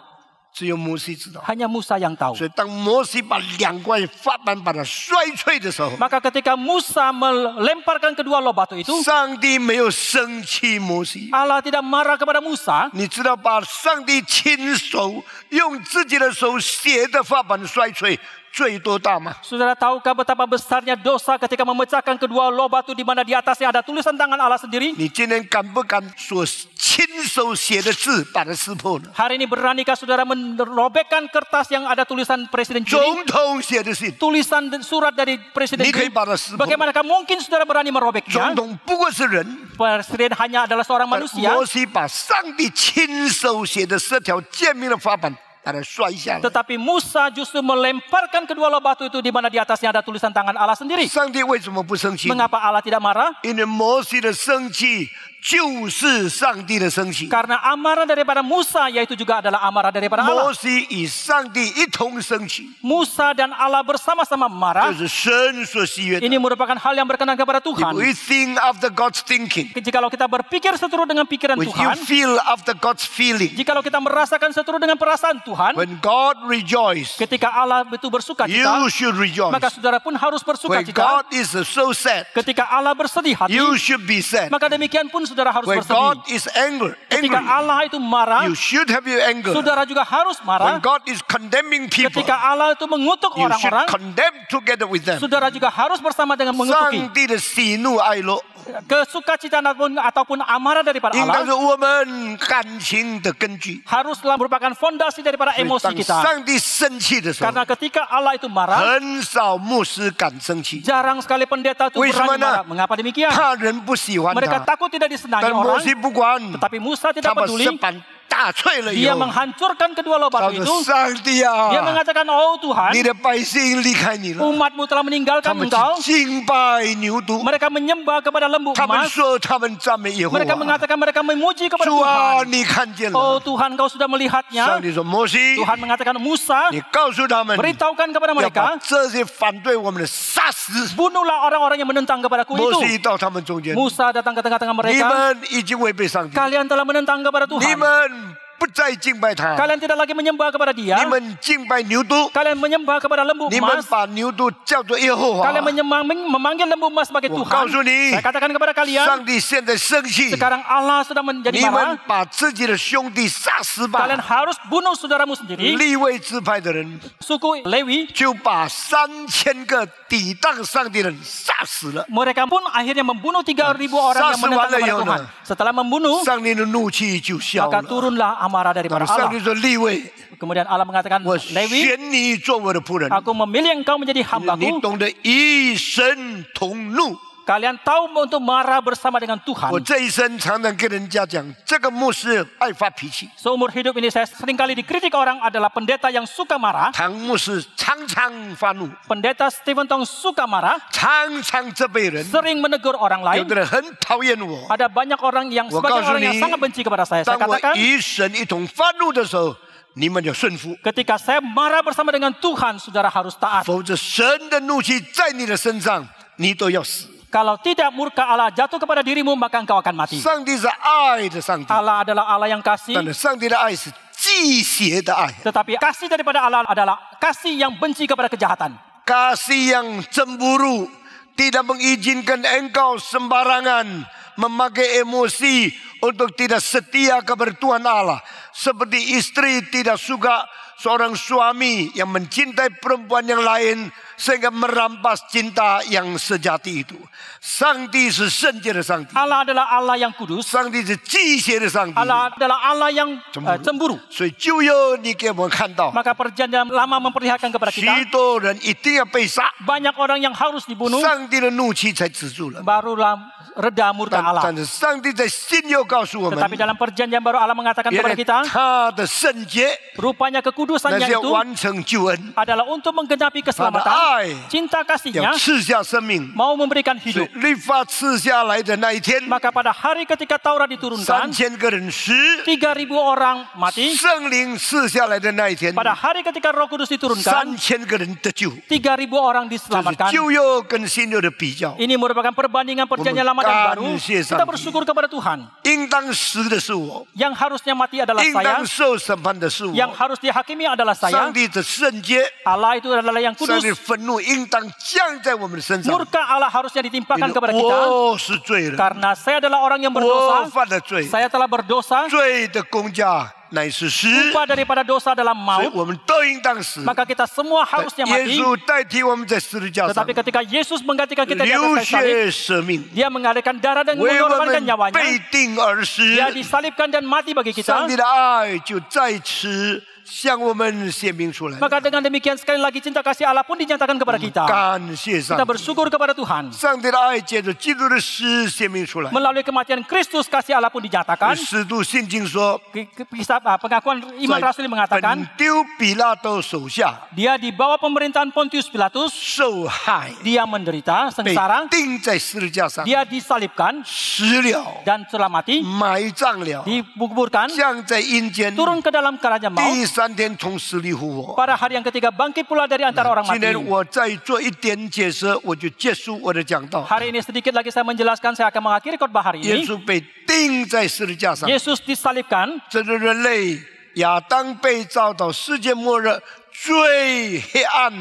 A: 只有摩西知道。
B: hanya Musa yang tahu.
A: 所以当摩西把两块法板把它摔碎的时候，
B: Maka ketika Musa melemparkan kedua loh batu itu,
A: 上帝没有生气摩西。
B: Allah tidak marah kepada Musa.
A: 你知道，把上帝亲手用自己的手写的法板摔碎，罪多大吗？
B: Saudara tahukah betapa besarnya dosa ketika memecahkan kedua loh batu di mana di atasnya ada tulisan tangan Allah sendiri?
A: 你今天敢不敢所亲手写的字把它撕破呢？
B: Hari ini beranikah saudara merobekkan kertas yang ada tulisan Presiden Chili?
A: 总统写的信，
B: Tulisan surat dari Presiden
A: 你可以
B: Chili.
A: 把它撕破。
B: Bagaimanakah mungkin saudara berani
A: 总
B: merobeknya?
A: 统不过是人，
B: Presiden hanya adalah seorang manusia.
A: 摩西把上帝亲手写的10条诫命的法版把它摔下来。
B: Tetapi Musa justru melemparkan kedua loh batu itu di mana di atasnya ada tulisan tangan Allah sendiri.
A: 上帝为什么不生气？
B: Mengapa Allah tidak marah?
A: 因为摩西的生气就是上帝的生气。
B: Karena amarah daripada Musa yaitu juga adalah amarah daripada Allah.
A: 摩西与上帝一同生气，
B: Musa dan Allah bersama-sama marah.
A: 这是神所喜悦的。
B: Ini merupakan hal yang berkenan kepada
A: If
B: Tuhan.
A: we think after God's thinking,
B: Jikalau kita berpikir seturut dengan pikiran
A: if you
B: Tuhan,
A: feel after God's feeling,
B: jikalau kita merasakan seturut dengan perasaan Tuhan,
A: when God rejoices,
B: ketika Allah itu bersuka cita,
A: you should rejoice.
B: maka saudara pun harus bersuka
A: When
B: cita.
A: God is so sad,
B: Ketika Allah bersedih hati,
A: you should be sad.
B: maka demikian pun saudara harus
A: When
B: bersedih.
A: God is angry,
B: Ketika Allah itu marah,
A: you should have your anger.
B: saudara juga harus
A: When
B: marah.
A: God is condemning people,
B: Ketika Allah itu mengutuk
A: you should
B: orang-orang,
A: condemn together with them.
B: saudara juga harus bersama dengan mengutuki.
A: 上帝的喜怒哀乐，
B: Kesukacitaan ataupun amarah daripada
A: 应当
B: Allah
A: 是我们感情的根据。
B: haruslah merupakan fondasi daripada
A: 所以
B: emosi
A: 当
B: kita.
A: 上帝生气的时候，
B: Karena ketika Allah itu marah,
A: 很少牧师敢生气，
B: jarang sekali pendeta itu
A: 为什么
B: berani
A: 呢？
B: marah. Mengapa demikian?
A: 怕人不喜欢
B: Mereka
A: 他。
B: takut tidak disenangi
A: 但摩
B: orang,
A: 西不管，
B: tetapi Musa
A: 他
B: tidak
A: 把
B: peduli.
A: 石板打碎了以
B: Dia
A: 后，
B: menghancurkan kedua loh
A: 他
B: batu
A: 说
B: itu.
A: 上帝
B: Dia
A: 啊，
B: mengatakan, oh
A: 你
B: Tuhan,
A: 的百姓离开你了，
B: umatmu telah
A: 他
B: meninggalkan
A: 们
B: engkau.
A: 去敬拜牛犊，
B: Mereka menyembah kepada lembu
A: 他们
B: emas.
A: 说他们赞美耶和
B: Mereka
A: 华。
B: mengatakan mereka memuji kepada
A: 主啊，
B: Tuhan.
A: 你看见
B: Oh
A: 了。
B: Tuhan, kau sudah
A: 上
B: melihatnya.
A: 帝说：“摩西，
B: Tuhan mengatakan, Musa,
A: 你告诉他们，
B: beritahukan kepada
A: 要把
B: mereka,
A: 这些反对我们的杀死。
B: bunuhlah orang-orang yang menentang kepadaku
A: 摩
B: itu.
A: 西到他们中间，
B: Musa datang ke tengah-tengah
A: 你
B: mereka.
A: 们已经违背上帝，
B: Kalian telah menentang kepada
A: 你
B: Tuhan.
A: 们不再敬拜他，
B: Kalian tidak lagi menyembah kepada
A: 你
B: dia.
A: 们敬拜牛犊，
B: Kalian menyembah kepada lembu
A: 你们
B: emas.
A: 把牛犊叫做耶和华。
B: Kalian memanggil lembu emas sebagai
A: 我
B: Tuhan.
A: 告诉你
B: Saya，katakan kepada kalian,
A: 上帝现在生气，
B: sekarang Allah sudah menjadi
A: 你
B: marah.
A: 们把自己的兄弟杀死吧。
B: Kalian harus bunuh saudaramu sendiri.
A: 立位支派的人
B: Suku Lewi,
A: 就把3000个抵挡上帝的人杀死了。
B: mereka pun akhirnya membunuh 3.000 orang yang menentang kepada Tuhan. Setelah membunuh,
A: 上帝的怒气就消
B: maka
A: 了。
B: turunlah amarah daripada
A: 上
B: Allah.
A: 帝说：“立位，
B: Kemudian Allah mengatakan,
A: 我
B: Lewi,
A: 选你做我的仆人。
B: aku memilih engkau menjadi
A: 你
B: hambaku.
A: 懂得与神同怒。
B: Kalian tahu untuk marah bersama dengan Tuhan.
A: 我这一生常常跟人家讲，这个牧师爱发脾气，
B: Seumur hidup ini saya seringkali dikritik orang adalah pendeta yang suka marah.
A: 唐牧师常常发怒，
B: Pendeta Stephen Tong suka marah,
A: 常常责备人。
B: sering menegur orang
A: 有
B: lain.
A: 的人很讨厌我。
B: Ada banyak orang yang, sebagian orang yang sangat benci kepada saya.
A: 当
B: Saya
A: 我
B: katakan,
A: 与神一同发怒的时候，你们就顺服，
B: ketika saya marah bersama dengan Tuhan, saudara harus taat.
A: 否则神的怒气在你的身上，你都要死。
B: Kalau tidak murka Allah jatuh kepada dirimu, maka engkau akan mati.
A: 上帝是爱的上帝，
B: Allah adalah Allah yang
A: 但
B: kasih,
A: 是上帝的爱是忌邪的爱，
B: tetapi kasih daripada Allah adalah kasih yang benci kepada kejahatan.
A: kasih yang cemburu, tidak mengizinkan engkau sembarangan memakai emosi untuk tidak setia kepada Tuhan Allah. Seperti istri tidak suka seorang suami yang mencintai perempuan yang lain sehingga merampas cinta yang sejati itu. 上帝是圣洁的上帝，
B: Allah adalah Allah yang kudus.
A: 上帝是忌邪的上帝，
B: Allah adalah Allah yang cemburu.
A: 所以旧约你给我们看到，
B: Maka perjanjian lama memperlihatkan kepada
A: 许
B: kita,
A: 多人一定要被杀，
B: banyak orang yang harus dibunuh,
A: 上帝的怒气才止住了。
B: barulah reda murka
A: 但
B: Allah.
A: 但是上帝在新约告诉我们，
B: Tetapi dalam perjanjian baru Allah mengatakan
A: 原
B: kepada
A: 来
B: kita,
A: 他的圣洁
B: rupanya
A: 那
B: kekudusannya
A: 是要
B: itu
A: 完成救恩，
B: adalah untuk menggenapi
A: 他的
B: keselamatan,
A: 爱
B: cinta
A: 要
B: kasihnya
A: 赐下生命。
B: mau memberikan
A: 所以
B: hidup.
A: 律法赐下来的那一天，
B: Maka pada hari ketika Taurat diturunkan,
A: 3000个人死；
B: 3.000 orang mati.
A: 圣灵赐下来的那一天，
B: Pada hari ketika Roh Kudus diturunkan,
A: 3000个人得救。
B: 3.000 orang
A: 这是
B: diselamatkan.
A: 旧约跟新约的比较。
B: Ini merupakan perbandingan perjanjian lama dan baru. Kita bersyukur kepada Tuhan.
A: 应当死的是我，
B: Yang harusnya mati adalah
A: 应
B: saya.
A: 当受审判的是我。
B: Yang harus dihakimi menghakimi adalah
A: 上
B: saya.
A: 帝的圣洁，
B: Allah itu adalah yang
A: 上
B: kudus.
A: 帝的愤怒应当降在我们的身上。
B: Murka Allah harusnya
A: 因
B: ditimpakan
A: 为
B: kepada kita.
A: 我是罪人，
B: Karena saya adalah orang yang
A: 我
B: berdosa.
A: 犯了罪，
B: Saya telah berdosa.
A: 罪的工价乃是死，
B: Upah daripada dosa adalah
A: 所以
B: maut.
A: 我们都应当死。
B: Maka kita semua harusnya
A: 耶
B: mati.
A: 稣代替我们在十字架上
B: Tetapi ketika Yesus menggantikan kita di
A: 流
B: atas kayu salib,
A: 血舍命，
B: Dia mengalirkan darah dan
A: 为我
B: mengorbankan
A: 们
B: nyawanya.
A: 被定而死。
B: Dia disalibkan dan mati bagi
A: 上
B: kita.
A: 帝的爱就在此向我们显明出来。
B: Maka dengan demikian sekali lagi cinta kasih Allah pun dinyatakan kepada kita.
A: 感谢上
B: Kita
A: 帝，
B: bersyukur kepada Tuhan.
A: 上帝的爱借着基督的死显明出来。
B: Melalui kematian Kristus kasih Allah pun dinyatakan.
A: 使徒信经说，
B: Kisah pengakuan iman
A: 在
B: rasuli mengatakan
A: 本丢比拉多手下
B: dia di bawah pemerintahan Pontius Pilatus,
A: 受害，
B: dia menderita
A: 被
B: sengsara,
A: 钉在十字架上，
B: dia disalibkan
A: 死了，
B: dan telah mati,
A: 埋葬了，
B: dikuburkan,
A: 降在阴间，
B: turun ke dalam kerajaan maut.
A: 第三天从死里复活。
B: Pada hari yang ketiga bangkit pula dari antara orang
A: 今
B: mati.
A: 天我再做一点解释，我就结束我的讲道。
B: Hari ini sedikit lagi saya menjelaskan, saya akan mengakhiri khotbah hari
A: 耶
B: ini.
A: 稣被钉在十字架上，
B: Yesus disalibkan.
A: 这是人类亚当被造到世界末日最黑暗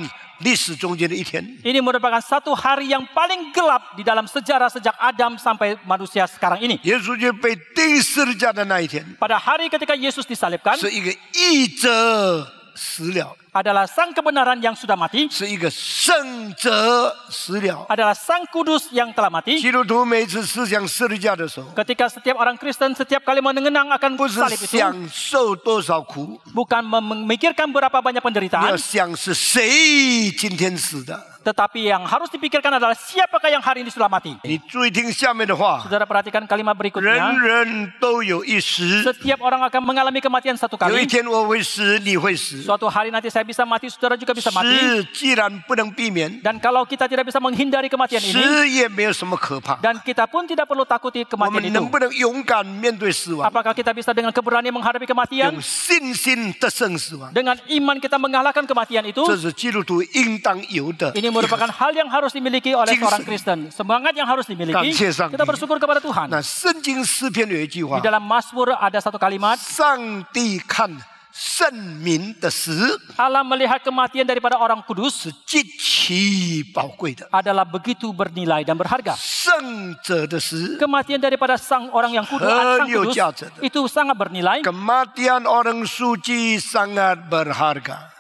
A: 历史中间的一天。
B: Ini merupakan satu hari yang paling gelap di dalam sejarah sejak Adam sampai manusia sekarang ini.
A: 耶稣就被钉十字架的那一天，
B: Pada hari ketika Yesus disalibkan
A: 是一个义者死了，
B: adalah sang kebenaran yang sudah mati,
A: 是一个圣者死了。
B: adalah sang kudus yang telah mati.
A: 基督徒每次思想十字架的时候，
B: Ketika setiap orang Kristen setiap kali mengenang akan
A: 不是
B: salib itu,
A: 想受多少苦，
B: bukan memikirkan berapa banyak
A: 你要
B: penderitaan,
A: 想是谁今天死的。
B: tetapi yang harus dipikirkan adalah siapakah yang hari ini sudah mati.
A: 你注意听下面的话，
B: Saudara perhatikan kalimat
A: 人
B: berikutnya.
A: 人都有一时，
B: Setiap orang akan mengalami kematian satu
A: 有一
B: kali.
A: 天我会死，你会死。
B: Suatu hari nanti saya bisa mati, saudara juga bisa mati.
A: 死既然不能避免，
B: Dan kalau kita tidak bisa menghindari kematian ini,
A: 死也没有什么可怕。
B: dan kita pun tidak perlu takuti
A: 我
B: kematian
A: 们
B: itu.
A: 能不能勇敢面对死亡？
B: Apakah kita bisa dengan keberanian menghadapi kematian?
A: 用信心得胜死亡，
B: Dengan iman kita mengalahkan kematian itu.
A: 这是基督徒应当有的。
B: Ini merupakan hal yang harus dimiliki oleh
A: Jingsen.
B: seorang Kristen. Semangat yang harus dimiliki.
A: Ganti Sang.
B: Kita bersyukur kepada Tuhan.
A: 那圣经诗篇有一句话
B: Di：dalam Mazmur ada satu kalimat,
A: 上帝看圣民的死
B: Allah melihat kematian daripada orang kudus
A: 是极其宝贵的，
B: adalah begitu bernilai dan berharga.
A: 圣者的死
B: Kematian daripada sang orang yang kudus, sang kudus itu sangat bernilai.
A: kematian orang suci sangat berharga.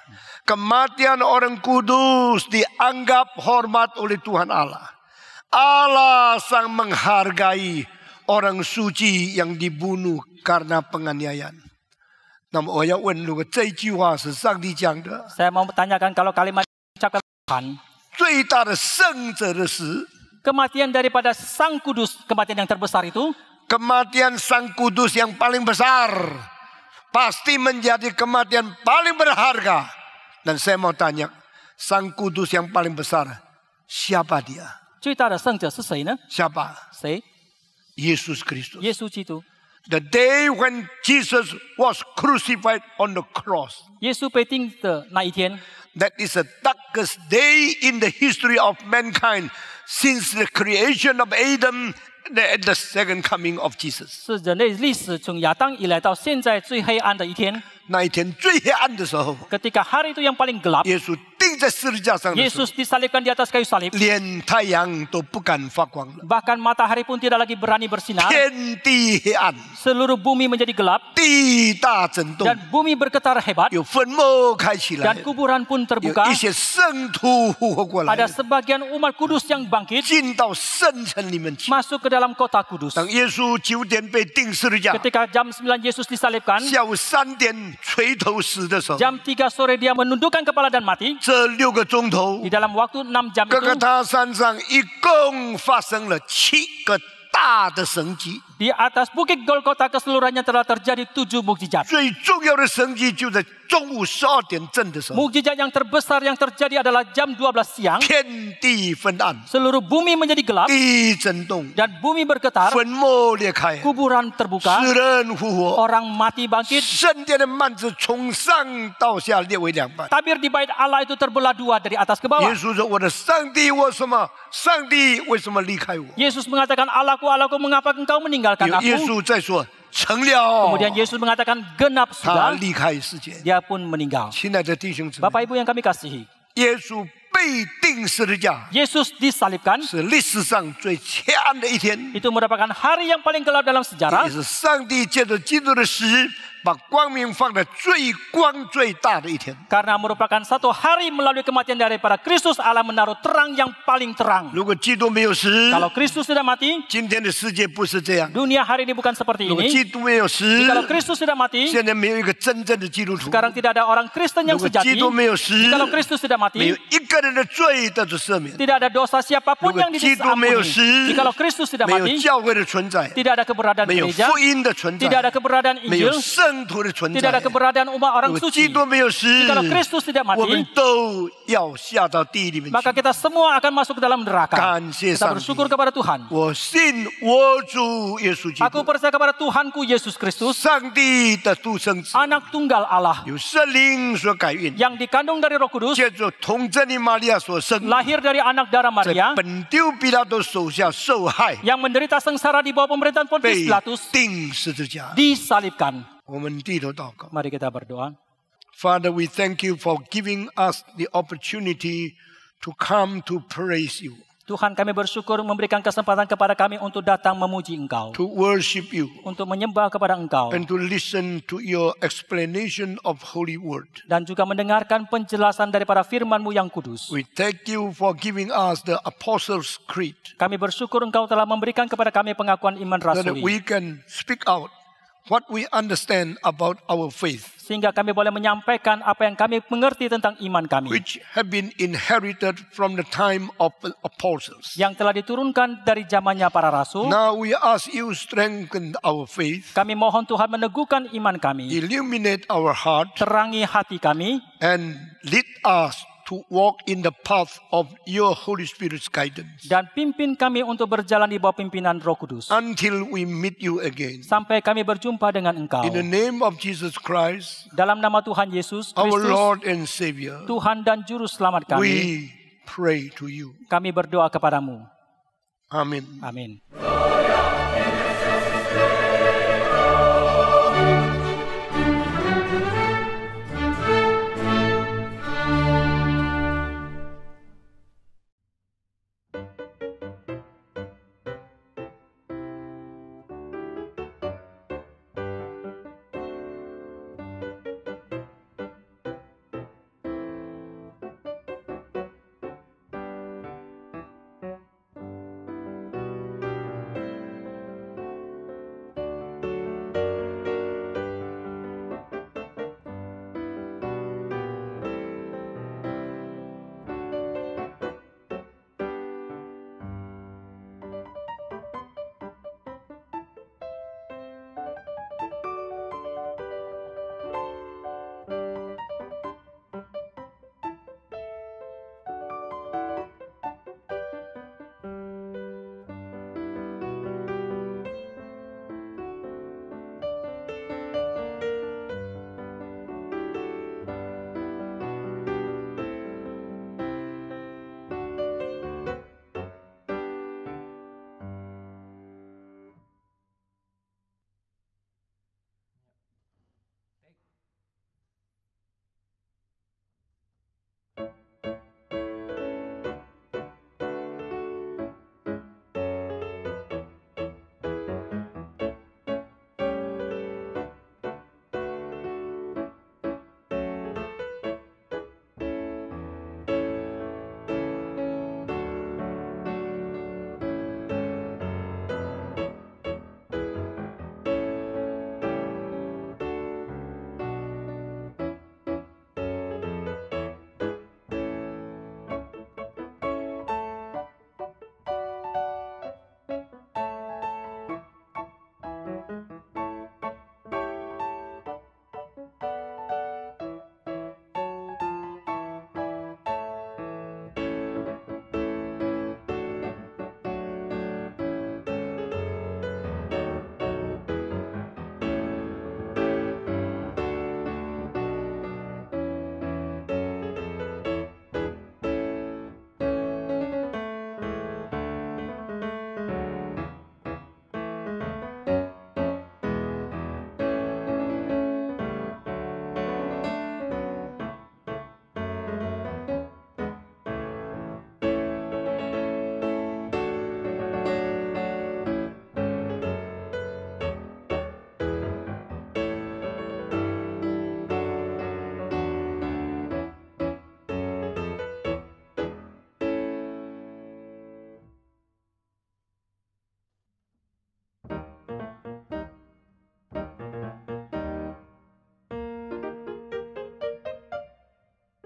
A: Kematian orang kudus dianggap hormat oleh Tuhan Allah. Allah sang menghargai orang suci yang dibunuh karena penganiayaan. 那么我要问，如果这句话是上帝讲的，
B: Saya mau tanyakan kalau kalimat ucapkan Tuhan,
A: 最大的圣者的死，
B: kematian daripada sang kudus, kematian yang terbesar itu,
A: kematian sang kudus yang paling besar, pasti menjadi kematian paling berharga. Dan saya mau tanya, sang kudus yang paling besar, siapa dia?
B: 最大的圣者是谁呢？
A: Siapa?
B: 谁？
A: Yesus Kristus.
B: 耶稣基督。
A: The day when Jesus was crucified on the cross,
B: 耶稣被钉的那一天，
A: that is the darkest day in the history of mankind since the creation of Adam and the second coming of Jesus.
B: 是人类历史从亚当以来到现在最黑暗的一天。
A: 那一天最黑暗的时候，
B: Ketika hari itu yang paling gelap,
A: 耶稣钉在十字架上的时候，
B: Yesus disalibkan di atas kayu salib.
A: 连太阳都不敢发光了，
B: Bahkan matahari pun tidak lagi berani bersinar.
A: 天地黑暗，
B: Seluruh bumi menjadi gelap
A: 地大震动，
B: dan bumi bergetar hebat
A: 有坟墓开起来
B: dan，kuburan pun
A: 有
B: terbuka.
A: 一些圣徒复活过来，
B: Ada sebagian umat kudus yang bangkit
A: 进到圣城里面去。
B: masuk ke dalam kota kudus.
A: 当耶稣9点被钉十字架，
B: Ketika jam 9 Yesus disalibkan,
A: 下午3点垂头死的时候，
B: jam 3 sore dia menundukkan kepala dan mati.
A: 这6个钟头
B: Di，dalam waktu 6 jam
A: 哥哥
B: itu,
A: 他山上一共发生了7个大的神迹。
B: di atas bukit Golgota keseluruhannya telah terjadi 7 mukjizat.
A: 最重要的神迹就在中午12点正的时候，
B: Mukjizat yang terbesar yang terjadi adalah jam 12 siang.
A: 天地昏暗，
B: Seluruh bumi menjadi gelap
A: 地震动，
B: dan bumi bergetar,
A: 坟墓裂开，
B: kuburan terbuka,
A: 死人复活，
B: orang mati bangkit.
A: 圣殿的幔子从上到下裂为2半。
B: Tabir di bait Allah itu terbelah 2 dari atas ke bawah.
A: 耶稣说：“我的上帝，我什么？上帝为什么离开我？”
B: Yesus mengatakan, Allahku, Allahku, mengapa engkau meninggalkan meninggalkan
A: 耶
B: aku.
A: 稣在说成了，
B: Kemudian Yesus mengatakan genap
A: 他
B: sudah.
A: 离开世界。
B: Dia pun meninggal.
A: 亲爱的弟兄姊妹，
B: Bapak Ibu yang kami kasihi,
A: 耶稣被钉十字架
B: Yesus disalibkan.
A: 是历史上最黑暗的一天，
B: Itu merupakan hari yang paling gelap dalam
A: 也
B: sejarah.
A: 是上帝借着基督的死，把光明放在最光最大的一天。
B: Karena merupakan satu hari melalui kematian daripada Kristus, Allah menaruh terang yang paling terang.
A: 如果基督没有死，
B: Kalau Kristus tidak mati,
A: 今天的世界不是这样。
B: dunia hari ini bukan seperti
A: 如果
B: ini.
A: 基督没有死，
B: Jikalau Kristus tidak mati,
A: 现在没有一个真正的基督徒。
B: sekarang tidak ada orang Kristen
A: 如
B: yang
A: 果基
B: sejati.
A: 督没有死，
B: Jikalau Kristus tidak
A: 没
B: mati,
A: 有一个人的罪得到赦免。
B: tidak ada dosa siapapun
A: Jikalau
B: yang diampuni. Jikalau Kristus tidak
A: 没有
B: mati,
A: 教会的存在，
B: tidak ada keberadaan
A: 没有
B: gereja,
A: 福音的存
B: tidak ada
A: 在，
B: keberadaan
A: 没有
B: Injil,
A: 圣徒的存
B: tidak ada
A: 在。
B: keberadaan umat orang
A: 如果基
B: suci.
A: 督没有死，
B: Jikalau Kristus tidak
A: 我们
B: mati,
A: 都要下到地里面
B: maka
A: 去。
B: kita semua akan masuk ke dalam neraka.
A: 感谢
B: Kita
A: 上帝
B: bersyukur kepada Tuhan.
A: 我信我主耶稣基
B: Aku
A: 督，
B: percaya kepada Tuhanku Yesus Kristus,
A: 上帝的独生子，
B: anak tunggal Allah,
A: 由圣灵所改运，
B: yang dikandung dari Roh Kudus,
A: 借着童贞的玛利亚所生，
B: lahir dari anak darah
A: 在
B: Maria,
A: 本丢比拉多手下受害，
B: yang menderita sengsara di bawah pemerintahan Pontius
A: 被
B: Pilatus,
A: 钉十字架。
B: disalibkan.
A: 我们低头祷告。
B: Mari kita berdoa.
A: Father, we thank you for giving us the opportunity to come to praise you,
B: Tuhan, kami bersyukur memberikan kesempatan kepada kami untuk datang memuji Engkau,
A: to worship you,
B: untuk menyembah kepada Engkau,
A: and to listen to your explanation of Holy Word.
B: dan juga mendengarkan penjelasan daripada firman-Mu yang kudus.
A: We thank you for giving us the Apostles' Creed,
B: Kami bersyukur Engkau telah memberikan kepada kami pengakuan iman
A: that
B: rasuli,
A: we can speak out what we understand about our faith,
B: sehingga kami boleh menyampaikan apa yang kami mengerti tentang iman kami,
A: which have been inherited from the time of the apostles.
B: yang telah diturunkan dari zamannya para rasul.
A: Now we ask you strengthen our faith,
B: Kami mohon Tuhan meneguhkan iman kami,
A: illuminate our heart,
B: terangi hati kami,
A: and lead us to walk in the path of your Holy Spirit's guidance
B: dan pimpin kami untuk berjalan di bawah pimpinan Roh Kudus,
A: until we meet you again.
B: sampai kami berjumpa dengan Engkau.
A: In the name of Jesus Christ,
B: Dalam nama Tuhan Yesus
A: our
B: Kristus,
A: Lord and Savior,
B: Tuhan dan Juru Selamat kami,
A: we pray to you.
B: kami berdoa kepadamu.
A: Amen.
B: Amin.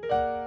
A: Tuhan.